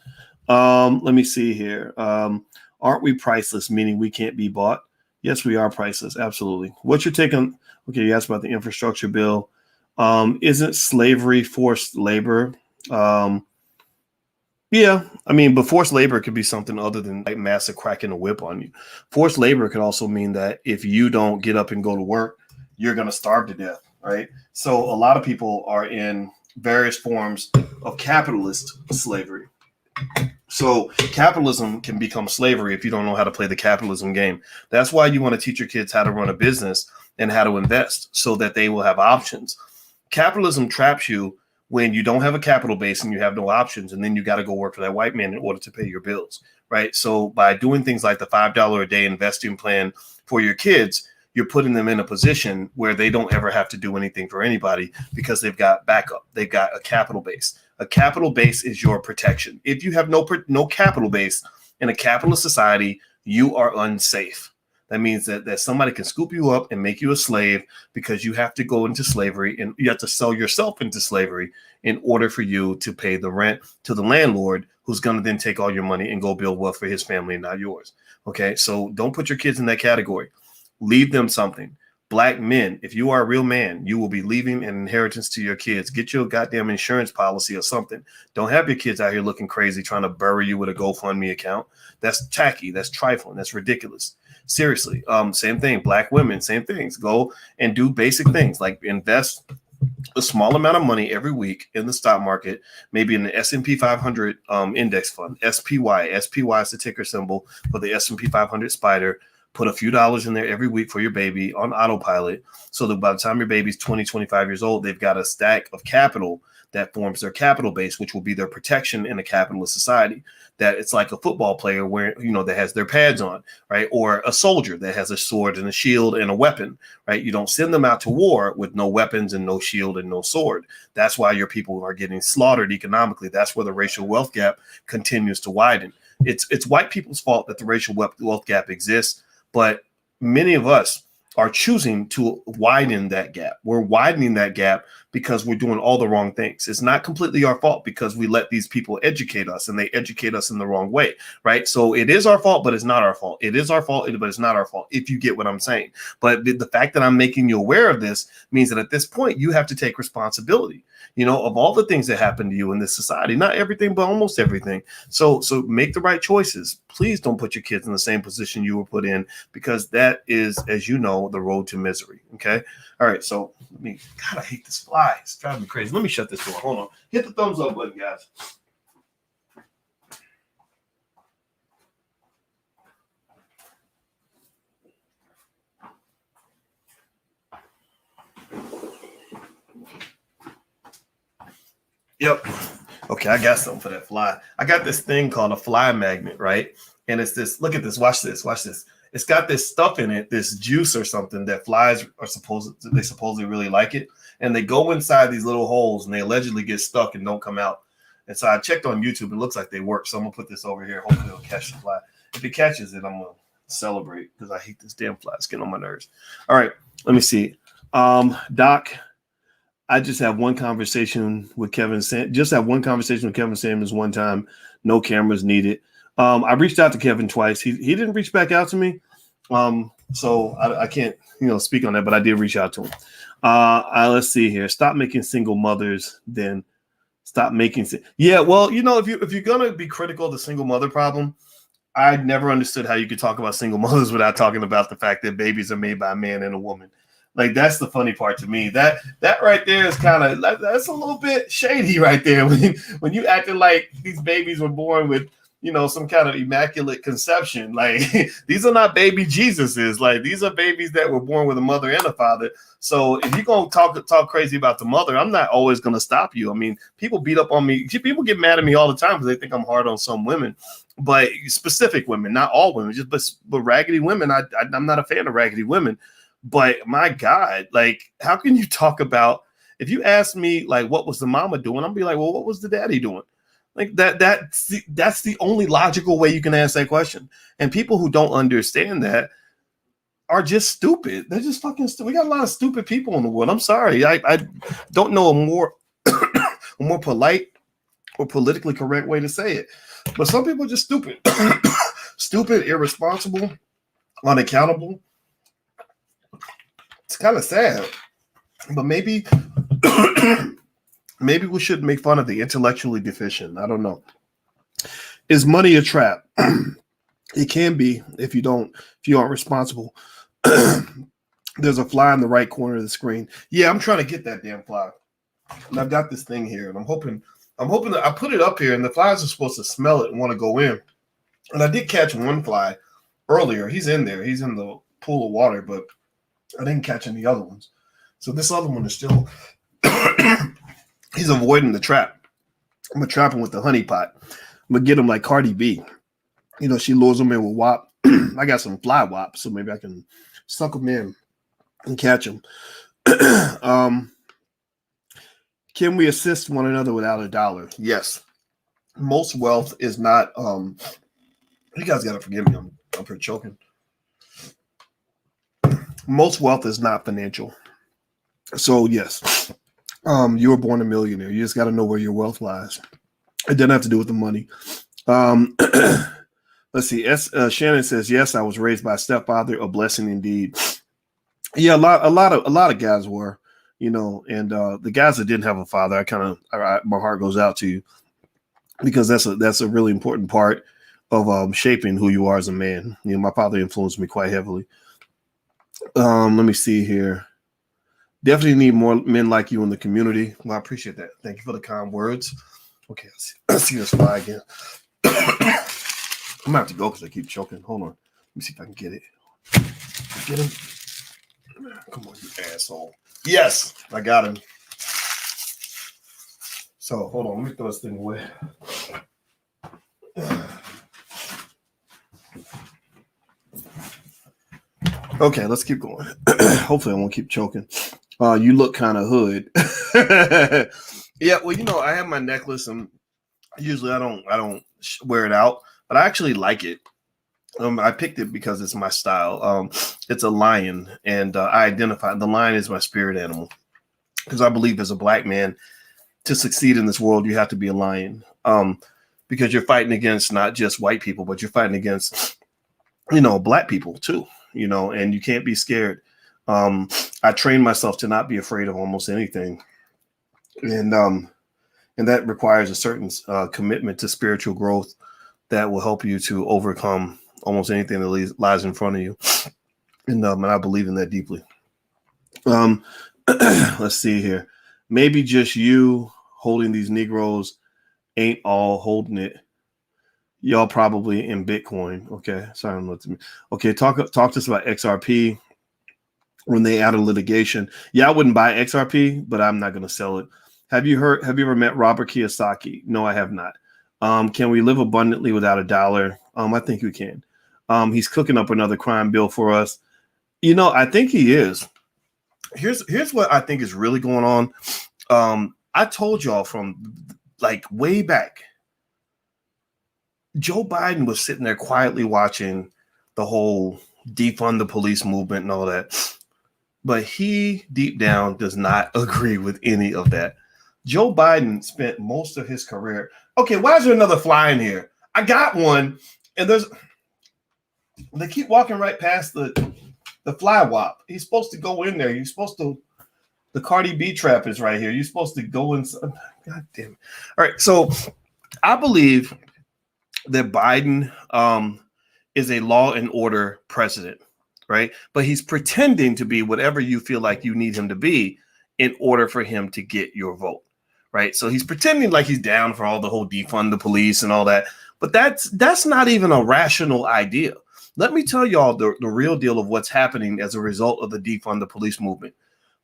Let me see here. Aren't we priceless, meaning we can't be bought? Yes, we are priceless. Absolutely. What's your take on, okay, you asked about the infrastructure bill. Isn't slavery forced labor? Yeah, I mean, but forced labor could be something other than like massive cracking a whip on you. Forced labor could also mean that if you don't get up and go to work, you're going to starve to death, right? So a lot of people are in various forms of capitalist slavery. So capitalism can become slavery if you don't know how to play the capitalism game. That's why you want to teach your kids how to run a business and how to invest so that they will have options. Capitalism traps you when you don't have a capital base and you have no options, and then you got to go work for that white man in order to pay your bills, right? So by doing things like the $5 a day investing plan for your kids, you're putting them in a position where they don't ever have to do anything for anybody because they've got backup. They've got a capital base. A capital base is your protection. If you have no capital base in a capitalist society, you are unsafe. That means that somebody can scoop you up and make you a slave because you have to go into slavery and you have to sell yourself into slavery in order for you to pay the rent to the landlord, who's going to then take all your money and go build wealth for his family and not yours. Okay, so don't put your kids in that category. Leave them something. Black men, if you are a real man, you will be leaving an inheritance to your kids. Get your goddamn insurance policy or something. Don't have your kids out here looking crazy trying to bury you with a GoFundMe account. That's tacky. That's trifling. That's ridiculous. Seriously. Same thing. Black women, same things. Go and do basic things like invest a small amount of money every week in the stock market, maybe in the S&P 500 index fund, SPY. SPY is the ticker symbol for the S&P 500 spider. Put a few dollars in there every week for your baby on autopilot so that by the time your baby's 20, 25 years old, they've got a stack of capital that forms their capital base, which will be their protection in a capitalist society. That it's like a football player where, that has their pads on, right? Or a soldier that has a sword and a shield and a weapon, right? You don't send them out to war with no weapons and no shield and no sword. That's why your people are getting slaughtered economically. That's where the racial wealth gap continues to widen. It's white people's fault that the racial wealth gap exists. But many of us are choosing to widen that gap. We're widening that gap because we're doing all the wrong things. It's not completely our fault because we let these people educate us and they educate us in the wrong way, right? So it is our fault, but it's not our fault. It is our fault, but it's not our fault, if you get what I'm saying. But the fact that I'm making you aware of this means that at this point, you have to take responsibility, of all the things that happen to you in this society. Not everything, but almost everything. So make the right choices. Please don't put your kids in the same position you were put in, because that is, as you know, the road to misery. Okay. All right. So God, I hate this fly. It's driving me crazy. Let me shut this door. Hold on. Hit the thumbs up button, guys. Yep. Okay, I got something for that fly. I got this thing called a fly magnet, right? And it's this. Look at this. Watch this. Watch this. It's got this stuff in it, this juice or something that flies they supposedly really like it, and they go inside these little holes and they allegedly get stuck and don't come out. And so I checked on YouTube. It looks like they work. So I'm gonna put this over here. Hopefully it'll catch the fly. If it catches it, I'm gonna celebrate because I hate this damn fly. It's getting on my nerves. All right, let me see. Doc, I just have one conversation with Kevin. Just have one conversation with Kevin Samuels one time. No cameras needed. I reached out to Kevin twice. He didn't reach back out to me. So I can't speak on that, but I did reach out to him. Let's see here. Stop making single mothers, then stop making. Yeah, well, if you're gonna be critical of the single mother problem, I never understood how you could talk about single mothers without talking about the fact that babies are made by a man and a woman. Like, that's the funny part to me. That right there is kind of that's a little bit shady right there. When you acting like these babies were born with some kind of immaculate conception. Like, these are not baby Jesuses. Like, these are babies that were born with a mother and a father. So if you're gonna talk crazy about the mother, I'm not always gonna stop you. I mean, people beat up on me. People get mad at me all the time because they think I'm hard on some women, but specific women, not all women. But raggedy women. I'm not a fan of raggedy women. But my God, like, how can you talk about? If you ask me, like, what was the mama doing? I'll be like, well, what was the daddy doing? Like, that's the only logical way you can ask that question. And people who don't understand that are just stupid. They're just fucking stupid. We got a lot of stupid people in the world. I'm sorry. I don't know a more polite or politically correct way to say it. But some people are just stupid. Stupid, irresponsible, unaccountable. It's kind of sad. But maybe maybe we should make fun of the intellectually deficient. I don't know. Is money a trap? It can be if you aren't responsible. There's a fly in the right corner of the screen. Yeah, I'm trying to get that damn fly. And I've got this thing here, and I'm hoping that I put it up here, and the flies are supposed to smell it and want to go in. And I did catch one fly earlier. He's in there. He's in the pool of water, but I didn't catch any other ones. So this other one is still he's avoiding the trap. I'm gonna trap him with the honey pot. I'm gonna get him like Cardi B. She lures him in with WAP. I got some fly WAP, so maybe I can suck him in and catch him. Can we assist one another without $1? Yes. Most wealth is not. You guys gotta forgive me. I'm up here choking. Most wealth is not financial. So yes, you were born a millionaire. You just got to know where your wealth lies. It doesn't have to do with the money. Let's see. Shannon says, yes, I was raised by a stepfather, a blessing indeed. Yeah, a lot of guys were, and the guys that didn't have a father, my heart goes out to you, because that's a really important part of shaping who you are as a man. My father influenced me quite heavily. Let me see here. Definitely need more men like you in the community. Well, I appreciate that. Thank you for the kind words. Okay, let's see this fly again. I'm gonna have to go because I keep choking. Hold on. Let me see if I can get it. Get him. Come on, you asshole. Yes, I got him. So hold on, let me throw this thing away. Okay, let's keep going. Hopefully I won't keep choking. You look kind of hood. Yeah, well, I have my necklace, and usually I don't wear it out, but I actually like it. I picked it because it's my style. It's a lion, and I identify the lion as my spirit animal, because I believe as a black man, to succeed in this world, you have to be a lion. Because you're fighting against not just white people, but you're fighting against, black people too. And you can't be scared. I trained myself to not be afraid of almost anything, and that requires a certain commitment to spiritual growth that will help you to overcome almost anything that lies in front of you. And I believe in that deeply. Let's see here. Maybe just you holding these Negroes ain't all holding it. Y'all probably in Bitcoin. Okay. Sorry, okay. Talk to us about XRP when they out of litigation. Yeah, I wouldn't buy XRP, but I'm not going to sell it. Have you ever met Robert Kiyosaki? No, I have not. Can we live abundantly without $1? I think we can. He's cooking up another crime bill for us. I think he is. Here's what I think is really going on. I told y'all from like way back, Joe Biden was sitting there quietly watching the whole defund the police movement and all that. But he deep down does not agree with any of that. Joe Biden spent most of his career. Okay, why is there another fly in here? I got one, and they keep walking right past the fly wop. He's supposed to go in there. You're supposed to. The Cardi B trap is right here. You're supposed to go in. God damn it! All right, so I believe that Biden is a law and order president, right? But he's pretending to be whatever you feel like you need him to be in order for him to get your vote, right? So he's pretending like he's down for all the whole defund the police and all that. But that's not even a rational idea. Let me tell y'all the real deal of what's happening as a result of the defund the police movement.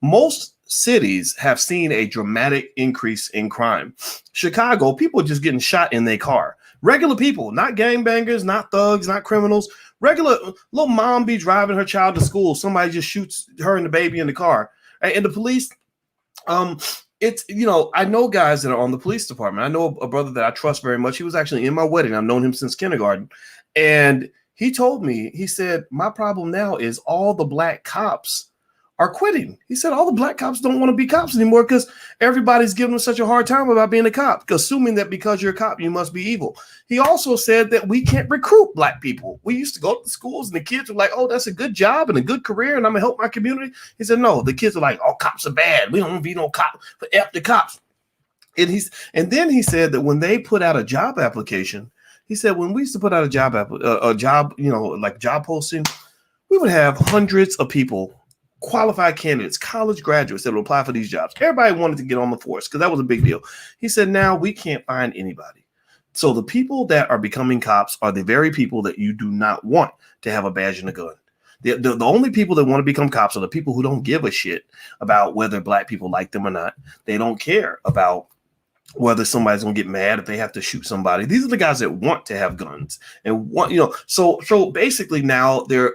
Most cities have seen a dramatic increase in crime. Chicago, people are just getting shot in their car. Regular people, not gangbangers, not thugs, not criminals. Regular little mom be driving her child to school. Somebody just shoots her and the baby in the car. And the police, it's, I know guys that are on the police department. I know a brother that I trust very much. He was actually in my wedding. I've known him since kindergarten. And he told me, he said, my problem now is all the black cops are quitting. He said all the black cops don't want to be cops anymore because everybody's giving them such a hard time about being a cop, assuming that because you're a cop, you must be evil. He also said that we can't recruit black people. We used to go to the schools and the kids were like, oh, that's a good job and a good career and I'm going to help my community. He said, no, the kids are like, oh, cops are bad. We don't want to be no cop, but F the cops. And then he said that when they put out a job application, he said, when we used to put out a job, like job posting, we would have hundreds of people, qualified candidates, college graduates that would apply for these jobs. Everybody wanted to get on the force because that was a big deal. He said, now we can't find anybody. So the people that are becoming cops are the very people that you do not want to have a badge and a gun. The only people that want to become cops are the people who don't give a shit about whether black people like them or not. They don't care about whether somebody's gonna get mad if they have to shoot somebody. These are the guys that want to have guns and want, so basically now their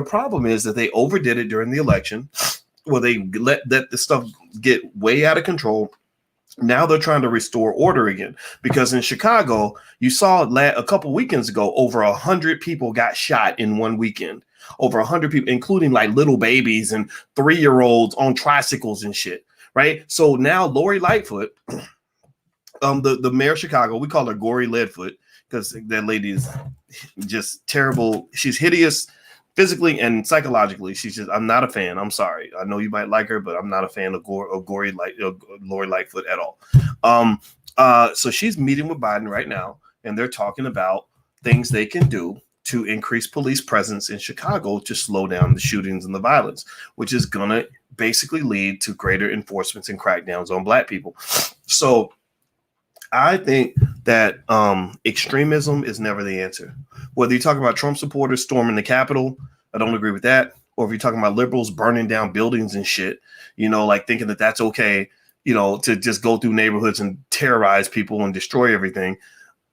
problem is that they overdid it during the election where they let the stuff get way out of control. Now they're trying to restore order again because in Chicago, you saw a couple weekends ago, over 100 people got shot in one weekend. Over 100 people, including like little babies and 3-year-olds on tricycles and shit, right? So now Lori Lightfoot, the mayor of Chicago, we call her Gory Leadfoot because that lady is just terrible. She's hideous physically and psychologically. I'm not a fan. I'm sorry. I know you might like her, but I'm not a fan of Lori Lightfoot at all. So she's meeting with Biden right now, and they're talking about things they can do to increase police presence in Chicago to slow down the shootings and the violence, which is going to basically lead to greater enforcements and crackdowns on black people. So I think that extremism is never the answer. Whether you're talking about Trump supporters storming the Capitol, I don't agree with that. Or if you're talking about liberals burning down buildings and shit, like thinking that that's okay, to just go through neighborhoods and terrorize people and destroy everything.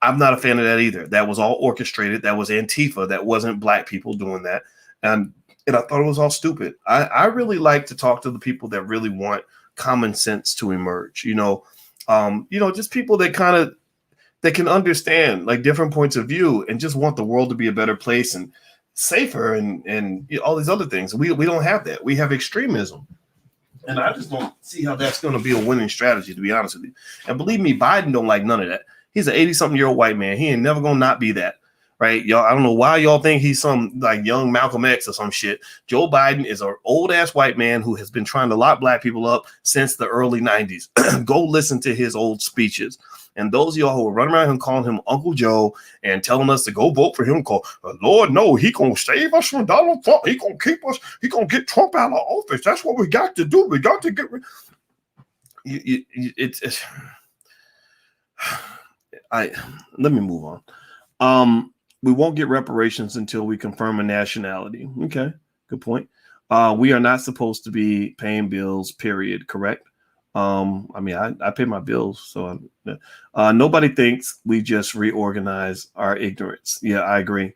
I'm not a fan of that either. That was all orchestrated. That was Antifa. That wasn't black people doing that. And I thought it was all stupid. I really like to talk to the people that really want common sense to emerge, just people that that can understand like different points of view and just want the world to be a better place and safer and all these other things. We don't have that. We have extremism. And I just don't see how that's going to be a winning strategy, to be honest with you. And believe me, Biden don't like none of that. He's an 80-something-year-old white man. He ain't never going to not be that. Right, y'all. I don't know why y'all think he's some like young Malcolm X or some shit. Joe Biden is an old ass white man who has been trying to lock black people up since the early 90s. Go listen to his old speeches. And those of y'all who are running around and calling him Uncle Joe and telling us to go vote for him, Lord, no, he gonna save us from Donald Trump. He gonna keep us. He gonna get Trump out of office. That's what we got to do. We got to get. Let me move on. We won't get reparations until we confirm a nationality. Okay, good point. We are not supposed to be paying bills, period. Correct. I pay my bills, so nobody thinks we just reorganize our ignorance. Yeah, I agree.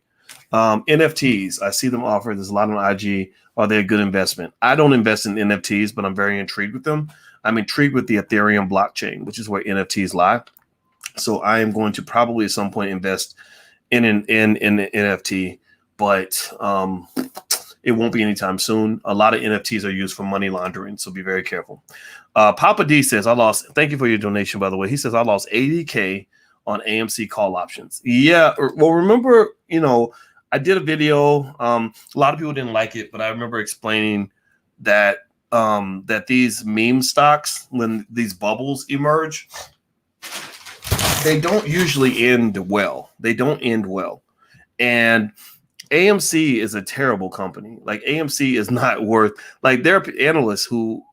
NFTs, I see them offered. There's a lot on IG. Are they a good investment? I don't invest in NFTs, but I'm very intrigued with them. I'm intrigued with the Ethereum blockchain, which is where NFTs lie. So I am going to probably at some point invest in an NFT, but it won't be anytime soon. A lot of NFTs are used for money laundering, so be very careful. Papa D says, thank you for your donation, by the way. He says, I lost 80K on AMC call options. Yeah, well, remember, I did a video. A lot of people didn't like it, but I remember explaining that that these meme stocks, when these bubbles emerge, they don't usually end well. They don't end well. And AMC is a terrible company. Like, AMC is not worth, like, there are analysts who,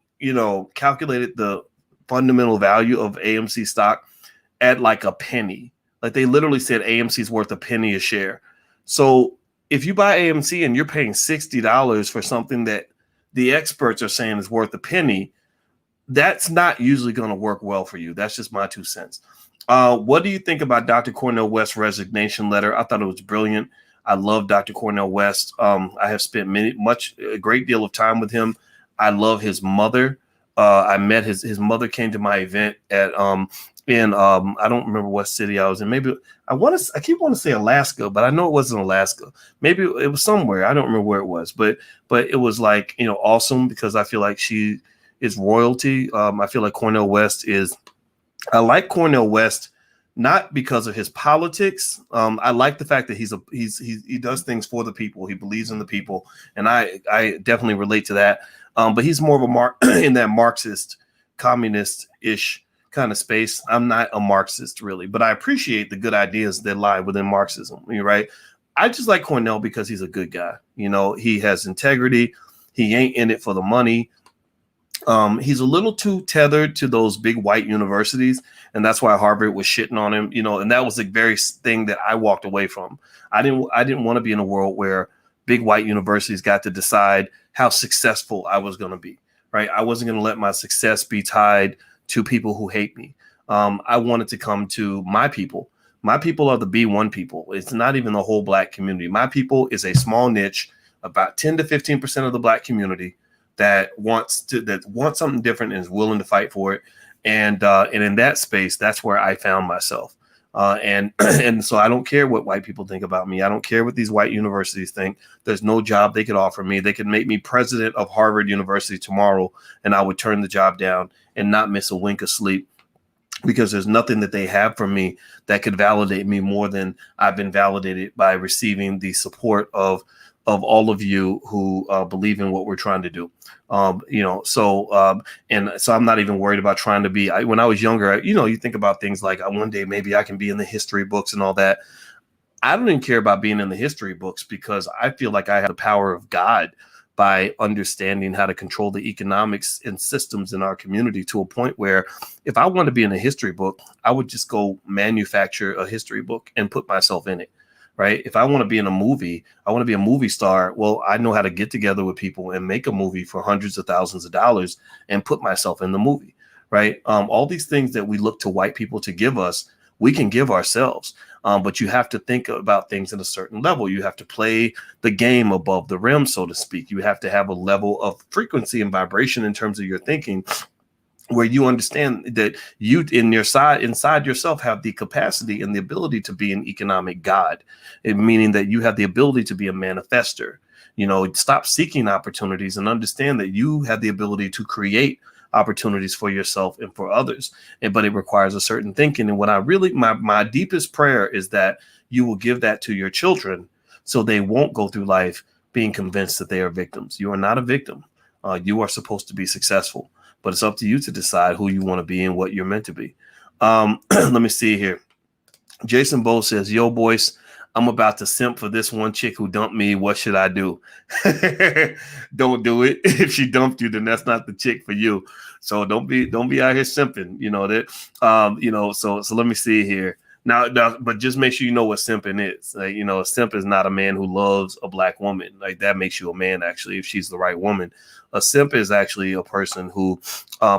calculated the fundamental value of AMC stock at like a penny. Like, they literally said AMC is worth a penny a share. So if you buy AMC and you're paying $60 for something that the experts are saying is worth a penny, that's not usually going to work well for you. That's just my 2 cents. What do you think about Dr. Cornel West's resignation letter? I thought it was brilliant. I love Dr. Cornel West. I have spent a great deal of time with him. I love his mother. I met his mother came to my event at I don't remember what city I was in. Maybe I keep wanting to say Alaska, but I know it wasn't Alaska. Maybe it was somewhere. I don't remember where it was, but it was like, awesome, because I feel like she is royalty. I feel like I like Cornel West, not because of his politics. I like the fact that he does things for the people. He believes in the people, and I definitely relate to that. But he's more of a in that Marxist, communist-ish kind of space. I'm not a Marxist really, but I appreciate the good ideas that lie within Marxism. You're right. I just like Cornel because he's a good guy. He has integrity. He ain't in it for the money. He's a little too tethered to those big white universities, and that's why Harvard was shitting on him, and that was the very thing that I walked away from. I didn't want to be in a world where big white universities got to decide how successful I was going to be, right? I wasn't going to let my success be tied to people who hate me. I wanted to come to my people. My people are the B1 people. It's not even the whole black community. My people is a small niche, about 10 to 15% of the black community that wants something different and is willing to fight for it. And in that space, that's where I found myself. And so I don't care what white people think about me. I don't care what these white universities think. There's no job they could offer me. They could make me president of Harvard University tomorrow, and I would turn the job down and not miss a wink of sleep, because there's nothing that they have for me that could validate me more than I've been validated by receiving the support of all of you who believe in what we're trying to do. So I'm not even worried about trying to be, when I was younger, you think about things like one day maybe I can be in the history books and all that. I don't even care about being in the history books, because I feel like I have the power of God by understanding how to control the economics and systems in our community to a point where if I want to be in a history book, I would just go manufacture a history book and put myself in it. Right. If I want to be in a movie, I want to be a movie star. Well, I know how to get together with people and make a movie for hundreds of thousands of dollars and put myself in the movie. Right. All these things that we look to white people to give us, we can give ourselves. But you have to think about things at a certain level. You have to play the game above the rim, so to speak. You have to have a level of frequency and vibration in terms of your thinking, where you understand that you inside yourself have the capacity and the ability to be an economic god, meaning that you have the ability to be a manifester. Stop seeking opportunities and understand that you have the ability to create opportunities for yourself and for others. But it requires a certain thinking. And what my deepest prayer is that you will give that to your children, so they won't go through life being convinced that they are victims. You are not a victim. You are supposed to be successful. But it's up to you to decide who you want to be and what you're meant to be. Let me see here. Jason Bowe says, yo, Boyce, I'm about to simp for this one chick who dumped me. What should I do? Don't do it. If she dumped you, then that's not the chick for you. So don't be out here simping, so let me see here. Now, but just make sure you know what simping is. Like, a simp is not a man who loves a black woman. Like, that makes you a man, actually, if she's the right woman. A simp is actually a person who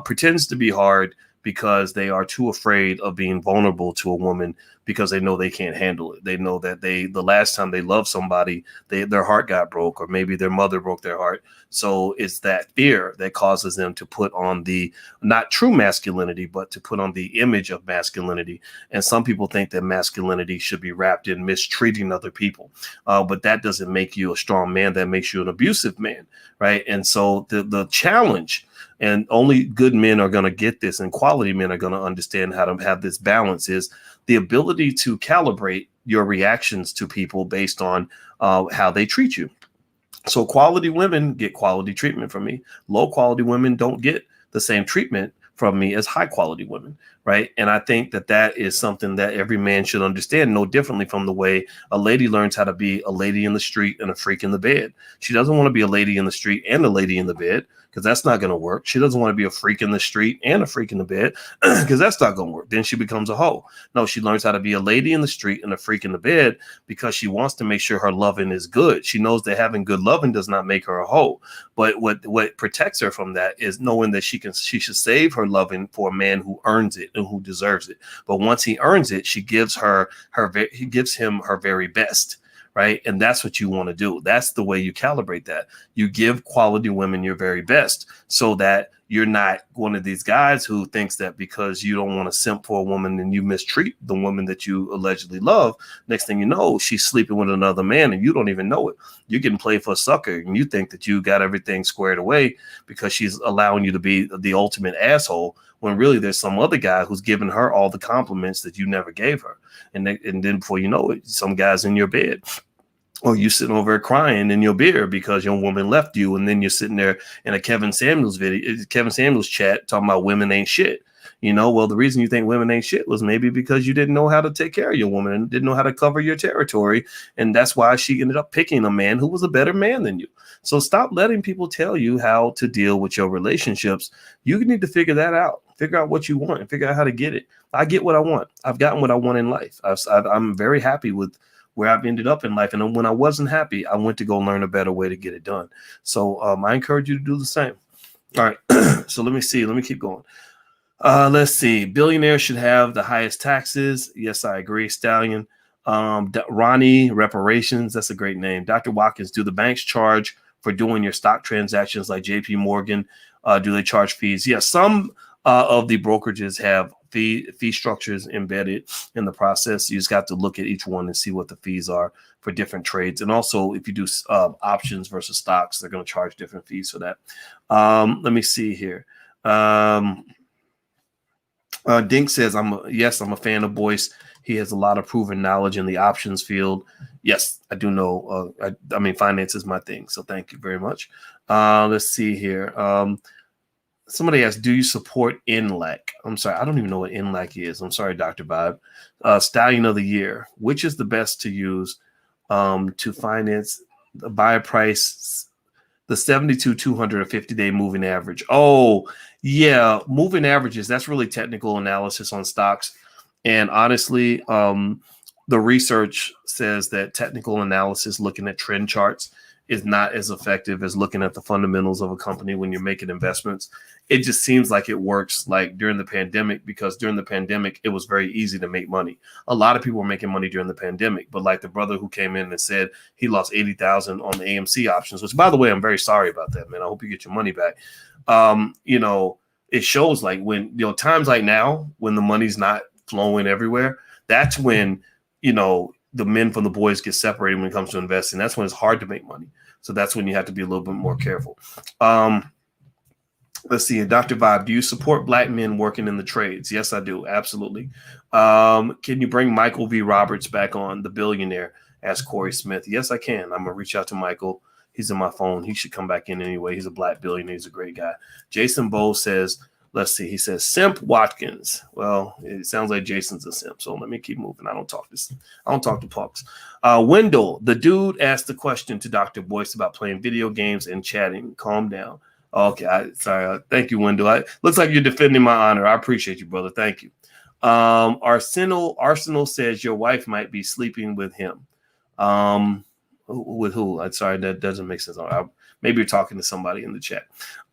pretends to be hard because they are too afraid of being vulnerable to a woman, because they know they can't handle it. They know that the last time they loved somebody, their heart got broke, or maybe their mother broke their heart. So it's that fear that causes them to put on the not true masculinity, but to put on the image of masculinity. And some people think that masculinity should be wrapped in mistreating other people. But that doesn't make you a strong man. That makes you an abusive man, right? And so the challenge, and only good men are going to get this, and quality men are going to understand how to have this balance, is the ability to calibrate your reactions to people based on how they treat you. So quality women get quality treatment from me. Low quality women don't get the same treatment from me as high quality women, right? And I think that that is something that every man should understand, no differently from the way a lady learns how to be a lady in the street and a freak in the bed. She doesn't want to be a lady in the street and a lady in the bed, because that's not going to work. She doesn't want to be a freak in the street and a freak in the bed, because that's not going to work. Then she becomes a hoe. No, she learns how to be a lady in the street and a freak in the bed because she wants to make sure her loving is good. She knows that having good loving does not make her a hoe. But what protects her from that is knowing that she should save her loving for a man who earns it and who deserves it. But once he earns it, he gives him her very best. Right. And that's what you want to do. That's the way you calibrate that. You give quality women your very best, so that you're not one of these guys who thinks that because you don't want to simp for a woman and you mistreat the woman that you allegedly love, next thing you know, she's sleeping with another man and you don't even know it. You're getting played for a sucker, and you think that you got everything squared away because she's allowing you to be the ultimate asshole, when really there's some other guy who's giving her all the compliments that you never gave her. And then before you know it, some guy's in your bed, or you sitting over crying in your beer because your woman left you. And then you're sitting there in a Kevin Samuels chat talking about women ain't shit. Well, the reason you think women ain't shit was maybe because you didn't know how to take care of your woman and didn't know how to cover your territory. And that's why she ended up picking a man who was a better man than you. So stop letting people tell you how to deal with your relationships. You need to figure that out. Figure out what you want and figure out how to get it. I get what I want. I've gotten what I want in life. I'm very happy with where I've ended up in life. And when I wasn't happy, I went to go learn a better way to get it done. So I encourage you to do the same. All right. So let me see. Let me keep going. Let's see. Billionaires should have the highest taxes. Yes, I agree. Stallion. Ronnie Reparations. That's a great name. Dr. Watkins, do the banks charge for doing your stock transactions like JP Morgan? Do they charge fees? Yes, some of the brokerages have fee structures embedded in the process. You just got to look at each one and see what the fees are for different trades. And also, if you do options versus stocks, they're going to charge different fees for that. Let me see here. Dink says, I'm a fan of Boyce. He has a lot of proven knowledge in the options field. Yes, I do know. I mean, finance is my thing. So thank you very much. Let's see here. Somebody asked, do you support NLAC? I'm sorry, I don't even know what NLAC is. I'm sorry, Dr. Bob. Stallion of the Year. Which is the best to use to finance the buy price, the 72, 200, or 50-day moving average? Oh, yeah, moving averages. That's really technical analysis on stocks. And honestly, the research says that technical analysis, looking at trend charts, is not as effective as looking at the fundamentals of a company when you're making investments. It just seems like it works like during the pandemic, because during the pandemic, it was very easy to make money. A lot of people were making money during the pandemic, but like the brother who came in and said he lost 80,000 on the AMC options, which, by the way, I'm very sorry about that, man. I hope you get your money back. It shows like when, times like now, when the money's not flowing everywhere, that's when, the men from the boys get separated when it comes to investing. That's when it's hard to make money. So that's when you have to be a little bit more careful. Let's see. Dr. Vibe, do you support black men working in the trades? Yes, I do. Absolutely. Can you bring Michael V. Roberts back on, the billionaire? Asked Corey Smith. Yes, I can. I'm going to reach out to Michael. He's in my phone. He should come back in anyway. He's a black billionaire. He's a great guy. Jason Bowe says, let's see. He says, Simp Watkins. Well, it sounds like Jason's a simp. So let me keep moving. I don't talk to punks. Wendell, the dude asked the question to Dr. Boyce about playing video games and chatting. Calm down. Okay. Sorry. Thank you, Wendell. Looks like you're defending my honor. I appreciate you, brother. Thank you. Arsenal says your wife might be sleeping with him. With who? I'm sorry. That doesn't make sense. Maybe you're talking to somebody in the chat.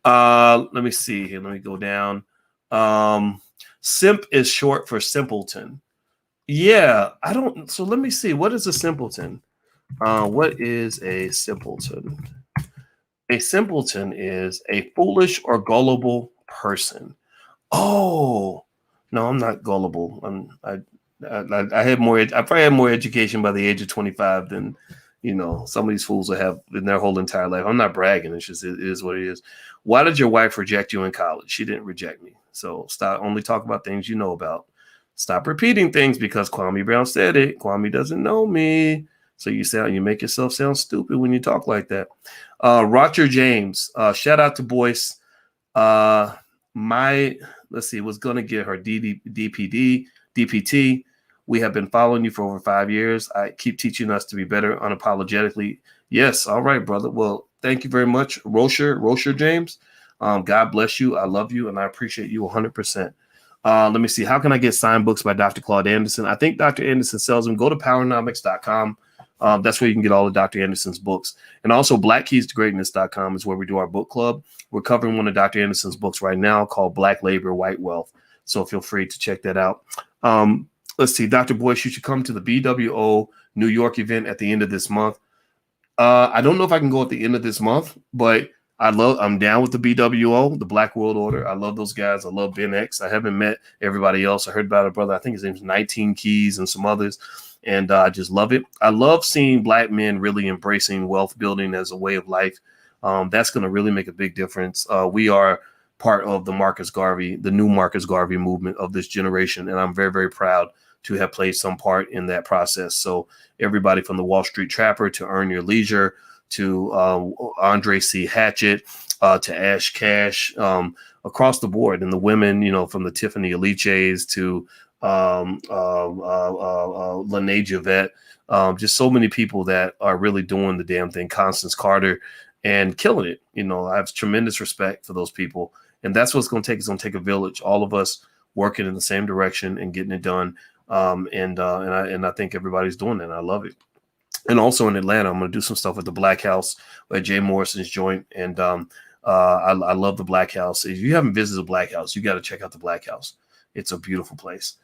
Let me see here. Let me go down. Simp is short for simpleton. Yeah, I don't. So let me see. What is a simpleton? What is a simpleton? A simpleton is a foolish or gullible person. Oh, no, I'm not gullible. I had more. I probably had more education by the age of 25 than some of these fools will have in their whole entire life. I'm not bragging. It's just it is what it is. Why did your wife reject you in college? She didn't reject me. So stop. Only talk about things you know about. Stop repeating things because Kwame Brown said it. Kwame doesn't know me. So you make yourself sound stupid when you talk like that. Roger James, shout out to Boyce. Uh, my let's see, was gonna get her DPT. We have been following you for over 5 years. I keep teaching us to be better unapologetically. Yes, all right, brother. Well, thank you very much, Rocher James. God bless you. I love you, and I appreciate you 100%. Let me see. How can I get signed books by Dr. Claude Anderson? I think Dr. Anderson sells them. Go to powernomics.com. That's where you can get all of Dr. Anderson's books. And also blackkeystogreatness.com is where we do our book club. We're covering one of Dr. Anderson's books right now called Black Labor, White Wealth. So feel free to check that out. Let's see. Dr. Boyce, you should come to the BWO New York event at the end of this month. I don't know if I can go at the end of this month, but I'm down with the BWO, the Black World Order. I love those guys. I love Ben X. I haven't met everybody else. I heard about a brother. I think his name's 19 Keys and some others. And I just love it. I love seeing Black men really embracing wealth building as a way of life. That's going to really make a big difference. We are part of the new Marcus Garvey movement of this generation. And I'm very, very proud to have played some part in that process. So everybody from the Wall Street Trapper to Earn Your Leisure to Andre C. Hatchett to Ash Cash across the board. And the women, from the Tiffany Alices to Lene Javette, just so many people that are really doing the damn thing. Constance Carter and killing it. I have tremendous respect for those people, and that's what's going to take. It's going to take a village, all of us working in the same direction and getting it done. And I think everybody's doing that. And I love it. And also in Atlanta, I'm going to do some stuff with the Black House at Jay Morrison's joint. And I love the Black House. If you haven't visited the Black House, you got to check out the Black House. It's a beautiful place.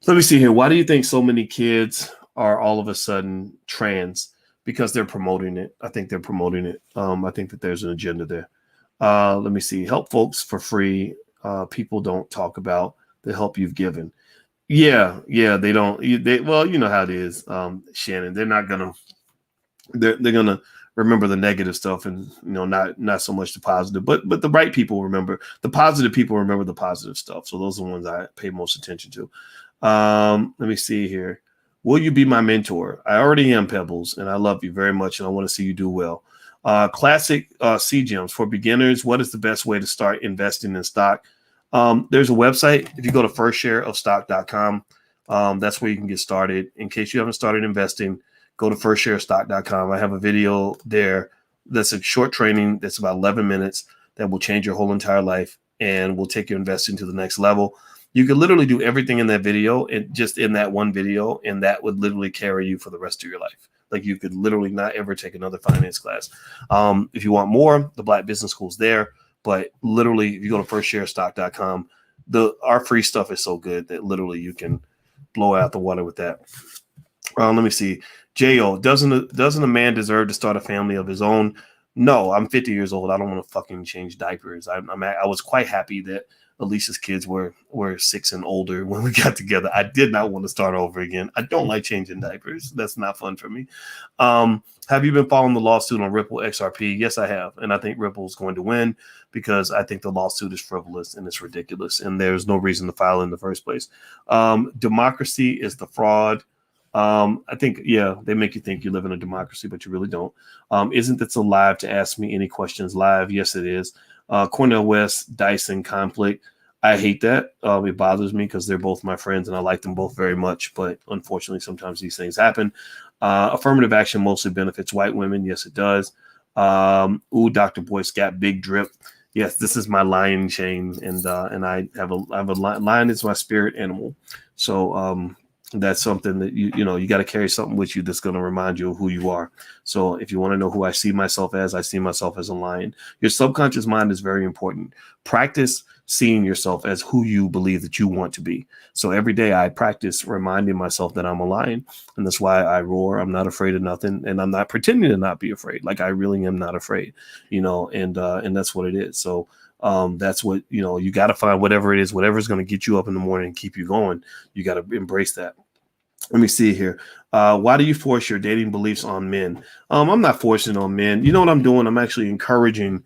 Let me see here. Why do you think so many kids are all of a sudden trans? Because they're promoting it. I think they're promoting it. I think that there's an agenda there. Let me see. Help folks for free. People don't talk about the help you've given. Yeah, they don't. Well, you know how it is, Shannon. They're not gonna. They're gonna remember the negative stuff, and not so much the positive. But the right people remember the positive. People remember the positive stuff. So those are the ones I pay most attention to. Let me see here. Will you be my mentor? I already am, Pebbles, and I love you very much, and I want to see you do well. Classic CGEMs for beginners. What is the best way to start investing in stock? There's a website. If you go to firstshareofstock.com, that's where you can get started. In case you haven't started investing, go to firstshareofstock.com. I have a video there that's a short training that's about 11 minutes that will change your whole entire life and will take your investing to the next level. You could literally do everything in that video and just in that one video, and that would literally carry you for the rest of your life. Like you could literally not ever take another finance class. If you want more, the Black Business School's there. But literally, if you go to firstsharestock.com, our free stuff is so good that literally you can blow out the water with that. Let me see. J.O., doesn't a man deserve to start a family of his own? No, I'm 50 years old. I don't want to fucking change diapers. I was quite happy that Alicia's kids were 6 and older when we got together. I did not want to start over again. I don't like changing diapers. That's not fun for me. Have you been following the lawsuit on Ripple XRP? Yes, I have. And I think Ripple is going to win because I think the lawsuit is frivolous and it's ridiculous. And there's no reason to file in the first place. Democracy is the fraud. I think, they make you think you live in a democracy, but you really don't. Isn't this alive to ask me any questions live? Yes, it is. Cornel West, Dyson conflict. I hate that. It bothers me because they're both my friends and I like them both very much. But unfortunately, sometimes these things happen. Affirmative action mostly benefits white women. Yes, it does. Dr. Boyce got big drip. Yes, this is my lion chain, and I have a lion is my spirit animal. So That's something that you got to carry something with you that's going to remind you of who you are. So if you want to know who I see myself as, I see myself as a lion. Your subconscious mind is very important. Practice seeing yourself as who you believe that you want to be. So every day I practice reminding myself that I'm a lion, and that's why I roar. I'm not afraid of nothing, and I'm not pretending to not be afraid. Like I really am not afraid, and that's what it is. So that's what, you got to find whatever it is, whatever's going to get you up in the morning and keep you going. You got to embrace that. Let me see here. Why do you force your dating beliefs on men? I'm not forcing it on men. You know what I'm doing? I'm actually encouraging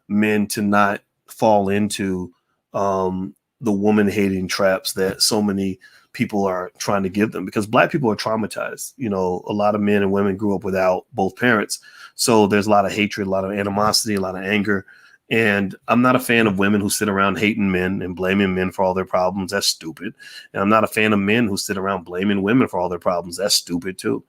men to not fall into the woman hating traps that so many people are trying to give them, because Black people are traumatized. A lot of men and women grew up without both parents. So there's a lot of hatred, a lot of animosity, a lot of anger. And I'm not a fan of women who sit around hating men and blaming men for all their problems. That's stupid. And I'm not a fan of men who sit around blaming women for all their problems. That's stupid too.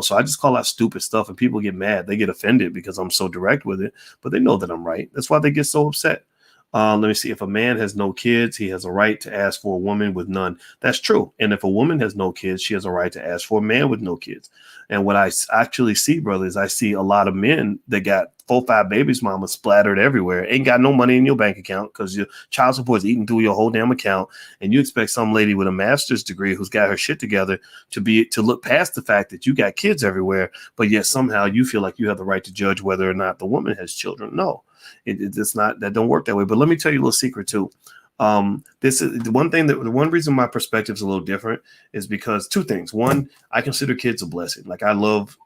So I just call out stupid stuff, and people get mad. They get offended because I'm so direct with it, but they know that I'm right. That's why they get so upset. Let me see. If a man has no kids, he has a right to ask for a woman with none. That's true. And if a woman has no kids, she has a right to ask for a man with no kids. And what I actually see, brother, is I see a lot of men that got 4-5 babies mama splattered everywhere. Ain't got no money in your bank account because your child support is eating through your whole damn account. And you expect some lady with a master's degree who's got her shit together to look past the fact that you got kids everywhere, but yet somehow you feel like you have the right to judge whether or not the woman has children. No. It's not. That don't work that way. But let me tell you a little secret too. This is the one reason my perspective is a little different is because two things. One, I consider kids a blessing. Like I love,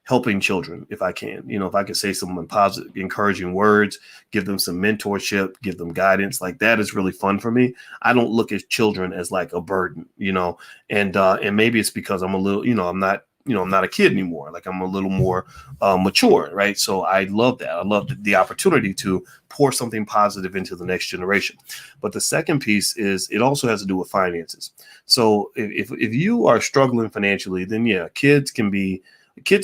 helping children if I can. If I can say some positive, encouraging words, give them some mentorship, give them guidance, like that is really fun for me. I don't look at children as like a burden, and maybe it's because I'm a little, I'm not a kid anymore. Like I'm a little more mature, right? So I love that. I love the opportunity to pour something positive into the next generation. But the second piece is it also has to do with finances. So if you are struggling financially, then yeah, kids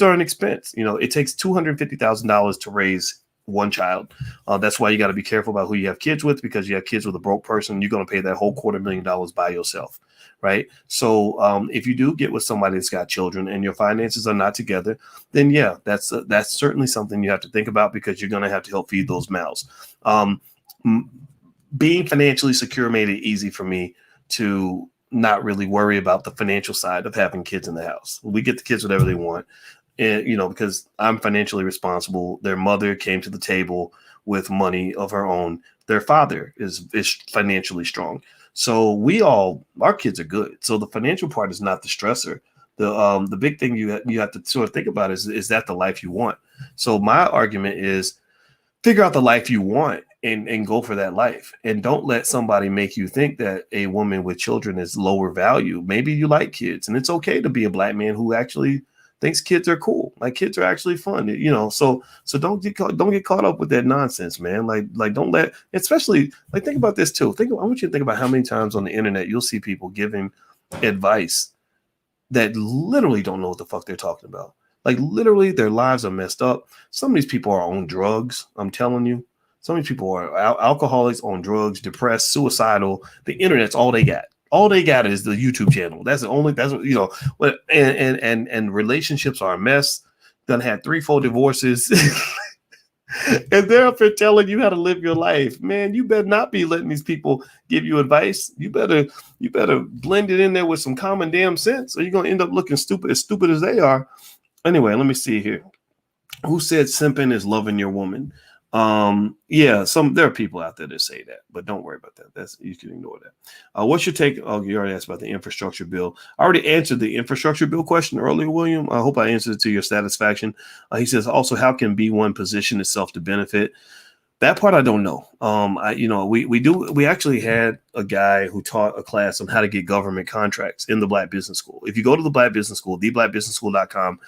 are an expense. It takes $250,000 to raise one child. That's why you got to be careful about who you have kids with, because you have kids with a broke person, you're going to pay that whole $250,000 by yourself. Right. So if you do get with somebody that's got children and your finances are not together, then yeah, that's certainly something you have to think about, because you're going to have to help feed those mouths. Being financially secure made it easy for me to not really worry about the financial side of having kids in the house. We get the kids whatever they want. And, because I'm financially responsible. Their mother came to the table with money of her own. Their father is financially strong. So our kids are good. So the financial part is not the stressor. The big thing you have to sort of think about is that the life you want? So my argument is figure out the life you want and go for that life. And don't let somebody make you think that a woman with children is lower value. Maybe you like kids, and it's okay to be a Black man who actually thinks kids are cool. Like kids are actually fun, so don't get caught up with that nonsense, man. Like don't let, especially like, think about this too. I want you to think about how many times on the internet you'll see people giving advice that literally don't know what the fuck they're talking about. Like literally their lives are messed up. Some of these people are on drugs. I'm telling you, some of these people are alcoholics, on drugs, depressed, suicidal. The internet's all they got. All they got is the YouTube channel. And relationships are a mess. Done had 3-4 divorces. And they're up here telling you how to live your life. Man, you better not be letting these people give you advice. You better blend it in there with some common damn sense, or you're going to end up looking stupid as they are. Anyway, let me see here. Who said simping is loving your woman? There are people out there that say that, but don't worry about that. You can ignore that. What's your take? Oh, you already asked about the infrastructure bill. I already answered the infrastructure bill question earlier, William. I hope I answered it to your satisfaction. He says also, how can B1 position itself to benefit? That part I don't know. We actually had a guy who taught a class on how to get government contracts in the Black Business School. If you go to the Black Business School, theblackbusinessschool.com,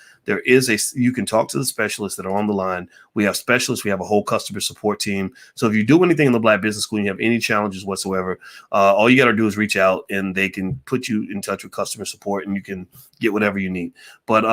you can talk to the specialists that are on the line. We have specialists. We have a whole customer support team. So if you do anything in the Black Business School and you have any challenges whatsoever, all you got to do is reach out and they can put you in touch with customer support and you can get whatever you need. But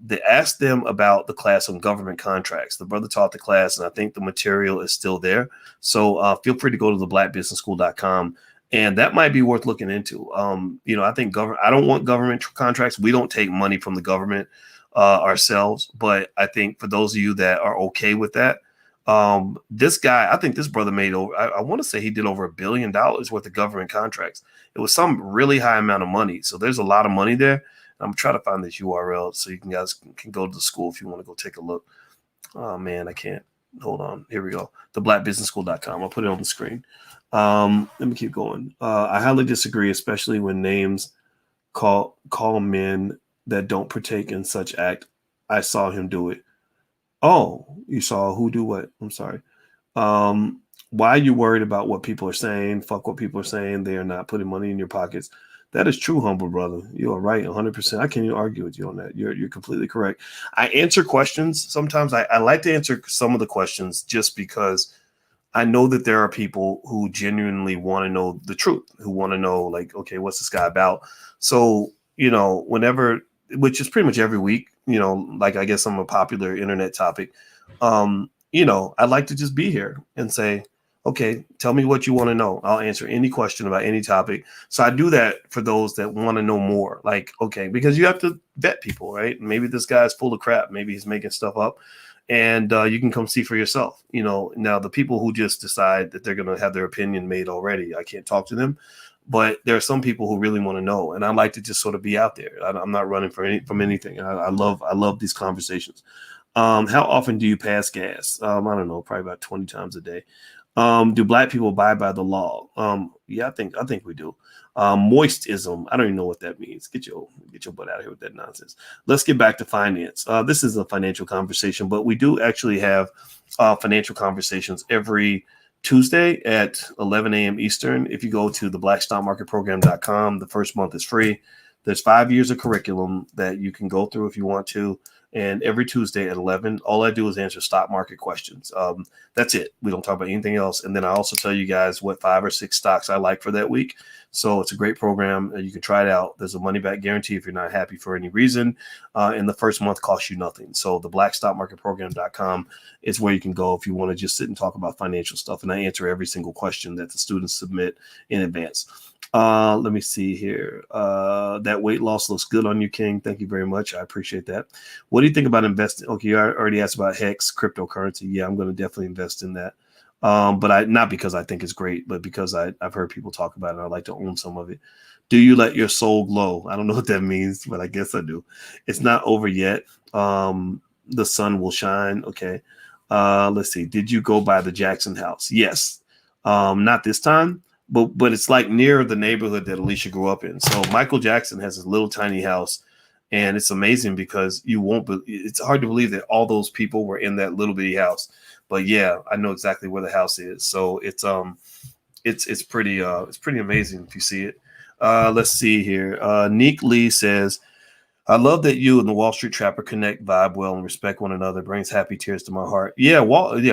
they asked them about the class on government contracts. The brother taught the class, and I think the material is still there. So feel free to go to theblackbusinessschool.com And that might be worth looking into. I think I don't want government contracts. We don't take money from the government ourselves, but I think for those of you that are okay with that, this guy, I think this brother made over, I want to say he did over $1 billion worth of government contracts. It was some really high amount of money. So there's a lot of money there. I'm trying to find this URL so you guys can go to the school if you want to go take a look. Oh man, I can't. Hold on. Here we go. Theblackbusinessschool.com. I'll put it on the screen. Let me keep going. I highly disagree, especially when names call men that don't partake in such act. I saw him do it. Oh, you saw who do what? I'm sorry. Why are you worried about what people are saying? Fuck what people are saying. They are not putting money in your pockets. That is true, humble brother. You are right, 100%. I can't even argue with you on that. You're completely correct. I answer questions. Sometimes I like to answer some of the questions just because I know that there are people who genuinely want to know the truth, who want to know, like, okay, what's this guy about? So, whenever, which is pretty much every week, like I guess I'm a popular internet topic. I'd like to just be here and say, okay, tell me what you want to know. I'll answer any question about any topic. So I do that for those that want to know more. Like, okay, because you have to vet people, right? Maybe this guy's full of crap. Maybe he's making stuff up. And you can come see for yourself. Now the people who just decide that they're going to have their opinion made already, I can't talk to them. But there are some people who really want to know, and I like to just sort of be out there. I'm not running from anything. I love these conversations. How often do you pass gas? I don't know, probably about 20 times a day. Do Black people abide by the law? Yeah, I think we do. Moistism, I don't even know what that means. Get your butt out of here with that nonsense. Let's get back to finance. This is a financial conversation, but we do actually have financial conversations every Tuesday at 11 a.m. Eastern. If you go to theblackstockmarketprogram.com, the first month is free. There's 5 years of curriculum that you can go through if you want to. And every Tuesday at 11, all I do is answer stock market questions. That's it. We don't talk about anything else. And then I also tell you guys what 5 or 6 stocks I like for that week. So it's a great program. You can try it out. There's a money back guarantee if you're not happy for any reason. And the first month costs you nothing. So the blackstockmarketprogram.com is where you can go if you want to just sit and talk about financial stuff. And I answer every single question that the students submit in advance. Let me see here. That weight loss looks good on you, King. Thank you very much. I appreciate that. What do you think about investing? Okay, you already asked about Hex cryptocurrency. Yeah, I'm going to definitely invest in that. But not because I think it's great, but because I've heard people talk about it. I like to own some of it. Do you let your soul glow? I don't know what that means, but I guess I do. It's not over yet. The sun will shine. Okay. Let's see. Did you go by the Jackson house? Yes. Not this time. But it's like near the neighborhood that Alicia grew up in. So Michael Jackson has his little tiny house, and it's amazing because it's hard to believe that all those people were in that little bitty house. But yeah, I know exactly where the house is. So it's pretty amazing if you see it. Let's see here. Neek Lee says, I love that you and the Wall Street Trapper connect, vibe well, and respect one another. Brings happy tears to my heart. Yeah,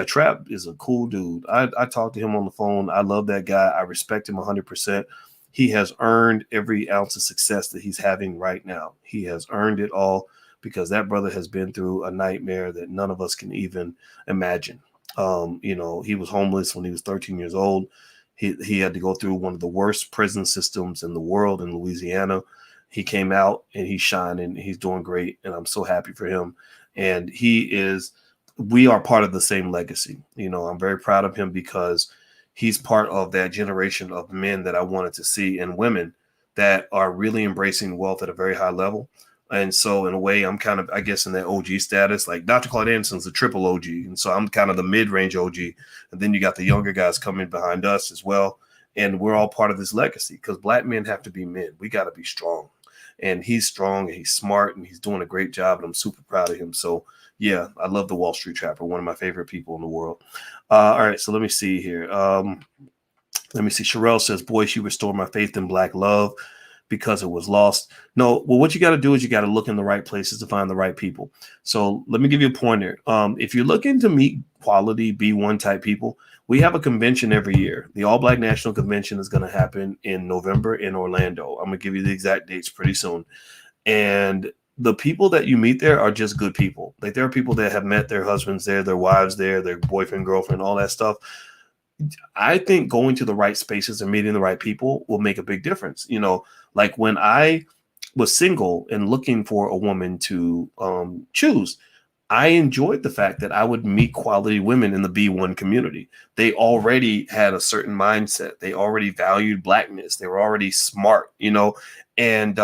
Trap is a cool dude. I talked to him on the phone. I love that guy. I respect him 100%. He has earned every ounce of success that he's having right now. He has earned it all because that brother has been through a nightmare that none of us can even imagine. He was homeless when he was 13 years old. He had to go through one of the worst prison systems in the world in Louisiana. He came out and he's shining. He's doing great. And I'm so happy for him. And we are part of the same legacy. I'm very proud of him because he's part of that generation of men that I wanted to see and women that are really embracing wealth at a very high level. And so in a way, I'm kind of, I guess, in that OG status. Like Dr. Claude Anderson's a triple OG. And so I'm kind of the mid-range OG. And then you got the younger guys coming behind us as well. And we're all part of this legacy because Black men have to be men. We got to be strong. And he's strong and he's smart and he's doing a great job. And I'm super proud of him. So, yeah, I love the Wall Street Trapper, one of my favorite people in the world. All right, so let me see here. Let me see. Sherelle says, Boyce, you restore my faith in Black love because it was lost. No, well, what you got to do is you got to look in the right places to find the right people. So let me give you a pointer. If you're looking to meet quality B1 type people, we have a convention every year. The All Black National Convention is going to happen in November in Orlando. I'm going to give you the exact dates pretty soon. And the people that you meet there are just good people. Like there are people that have met their husbands there, their wives there, their boyfriend, girlfriend, all that stuff. I think going to the right spaces and meeting the right people will make a big difference. Like when I was single and looking for a woman to choose, I enjoyed the fact that I would meet quality women in the B1 community. They already had a certain mindset. They already valued blackness. They were already smart, and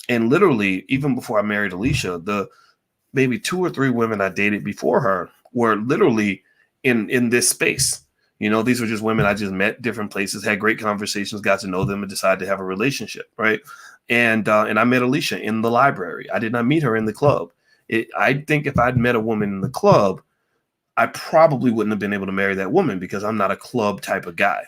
literally even before I married Alicia, the maybe 2 or 3 women I dated before her were literally in this space. These were just women I just met different places, had great conversations, got to know them, and decided to have a relationship, right? And I met Alicia in the library. I did not meet her in the club. I think if I'd met a woman in the club, I probably wouldn't have been able to marry that woman because I'm not a club type of guy.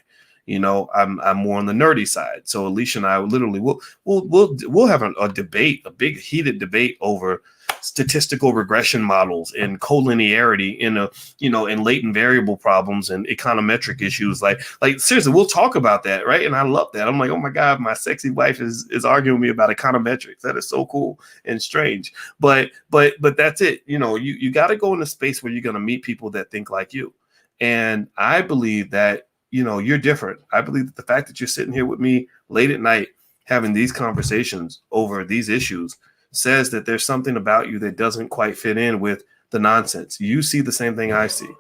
I'm more on the nerdy side. So Alicia and I literally we'll have a debate, a big heated debate over statistical regression models and collinearity in latent variable problems and econometric issues. Like seriously, we'll talk about that, right? And I love that. I'm like, oh my God, my sexy wife is arguing with me about econometrics. That is so cool and strange. But that's it. You got to go in a space where you're going to meet people that think like you. And I believe that you're different. I believe that the fact that you're sitting here with me late at night having these conversations over these issues says that there's something about you that doesn't quite fit in with the nonsense. You see the same thing I see.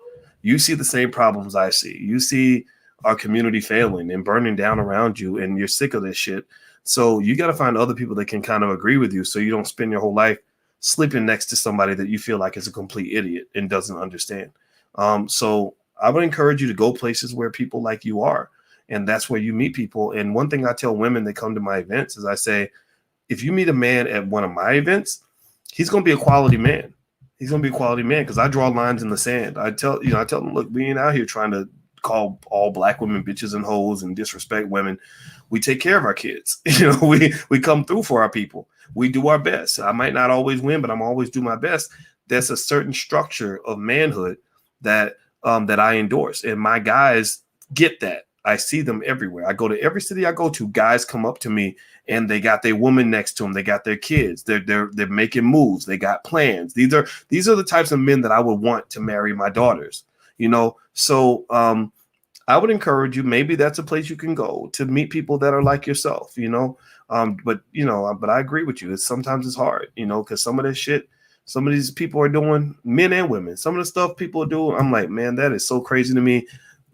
You see the same problems I see. You see our community failing and burning down around you, and you're sick of this shit. So you got to find other people that can kind of agree with you so you don't spend your whole life sleeping next to somebody that you feel like is a complete idiot and doesn't understand. So I would encourage you to go places where people like you are, and that's where you meet people. And one thing I tell women that come to my events is I say, if you meet a man at one of my events, he's going to be a quality man. He's going to be a quality man because I draw lines in the sand. I tell them, look, we ain't out here trying to call all black women bitches and hoes and disrespect women. We take care of our kids. We come through for our people. We do our best. I might not always win, but I'm always do my best. There's a certain structure of manhood that I endorse, and my guys get that. I see them everywhere. I go to every city I go to. Guys come up to me and they got their woman next to them. They got their kids. They're making moves. They got plans. These are the types of men that I would want to marry my daughters. So I would encourage you. Maybe that's a place you can go to meet people that are like yourself. But I agree with you. Sometimes it's hard. Because some of this shit, some of these people are doing, men and women. Some of the stuff people are doing, I'm like, man, that is so crazy to me.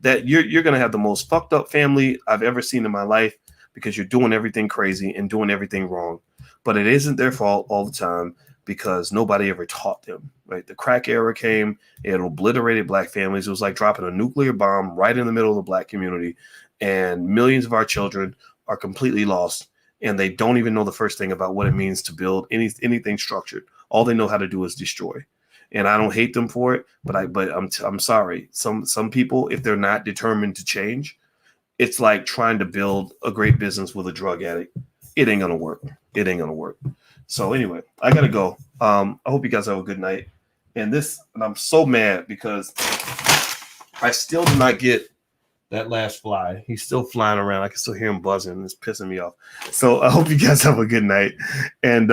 That you're going to have the most fucked up family I've ever seen in my life because you're doing everything crazy and doing everything wrong. But it isn't their fault all the time because nobody ever taught them, right? The crack era came, it obliterated black families. It was like dropping a nuclear bomb right in the middle of the black community. And millions of our children are completely lost. And they don't even know the first thing about what it means to build anything structured. All they know how to do is destroy. And I don't hate them for it, but I'm sorry. Some people, if they're not determined to change, it's like trying to build a great business with a drug addict. It ain't gonna work. It ain't gonna work. So anyway, I gotta go. I hope you guys have a good night. And I'm so mad because I still did not get that last fly. He's still flying around. I can still hear him buzzing. It's pissing me off. So I hope you guys have a good night. And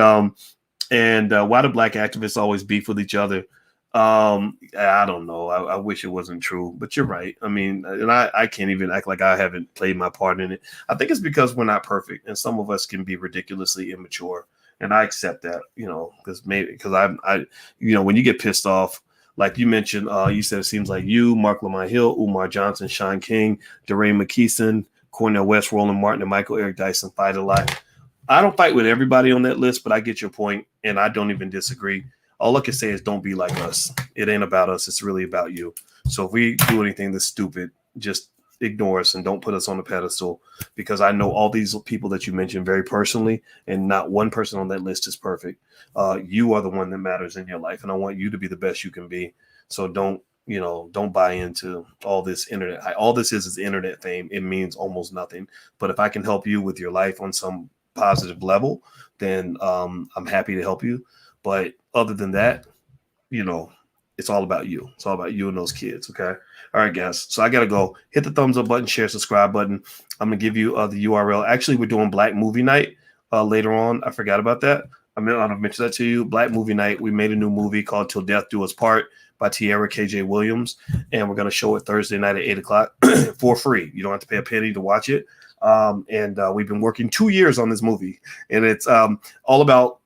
why do black activists always beef with each other? I don't know. I wish it wasn't true, but you're right. I mean, and I can't even act like I haven't played my part in it. I think it's because we're not perfect, and some of us can be ridiculously immature, and I accept that. Because I when you get pissed off, like you mentioned, you said it seems like you, Mark Lamont Hill, Umar Johnson, Sean King, Darae McKeeson, Cornel West, Roland Martin, and Michael Eric Dyson fight a lot. I don't fight with everybody on that list, but I get your point, and I don't even disagree. All I can say is don't be like us. It ain't about us. It's really about you. So if we do anything that's stupid, just ignore us and don't put us on a pedestal, because I know all these people that you mentioned very personally, and not one person on that list is perfect. You are the one that matters in your life, and I want you to be the best you can be. So don't buy into all this internet. All this is internet fame. It means almost nothing. But if I can help you with your life on some positive level, then I'm happy to help you. But other than that, it's all about you. It's all about you and those kids. Okay. All right, guys. So I got to go. Hit the thumbs up button, share, subscribe button. I'm going to give you the URL. Actually, we're doing Black Movie Night later on. I forgot about that. I mean, I'll mention that to you. Black Movie Night. We made a new movie called Till Death Do Us Part. by Tierra KJ Williams. And we're going to show it Thursday night at 8 o'clock for free. You don't have to pay a penny to watch it. And we've been working 2 years on this movie. And it's all about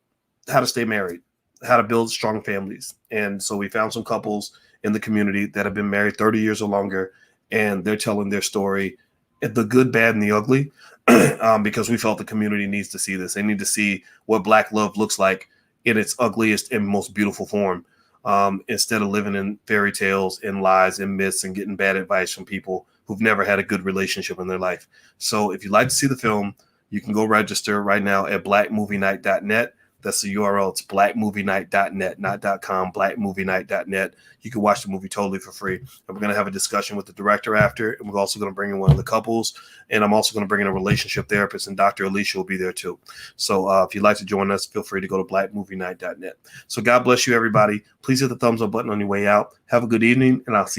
how to stay married, how to build strong families. And so we found some couples in the community that have been married 30 years or longer, and they're telling their story, the good, bad, and the ugly, because we felt the community needs to see this. They need to see what Black love looks like in its ugliest and most beautiful form, instead of living in fairy tales and lies and myths and getting bad advice from people who've never had a good relationship in their life. So if you'd like to see the film, you can go register right now at blackmovienight.net. That's the URL. It's blackmovienight.net, not .com, blackmovienight.net. You can watch the movie totally for free. And we're going to have a discussion with the director after, and we're also going to bring in one of the couples, and I'm also going to bring in a relationship therapist, and Dr. Alicia will be there too. So if you'd like to join us, feel free to go to blackmovienight.net. So God bless you, everybody. Please hit the thumbs up button on your way out. Have a good evening, and I'll see you.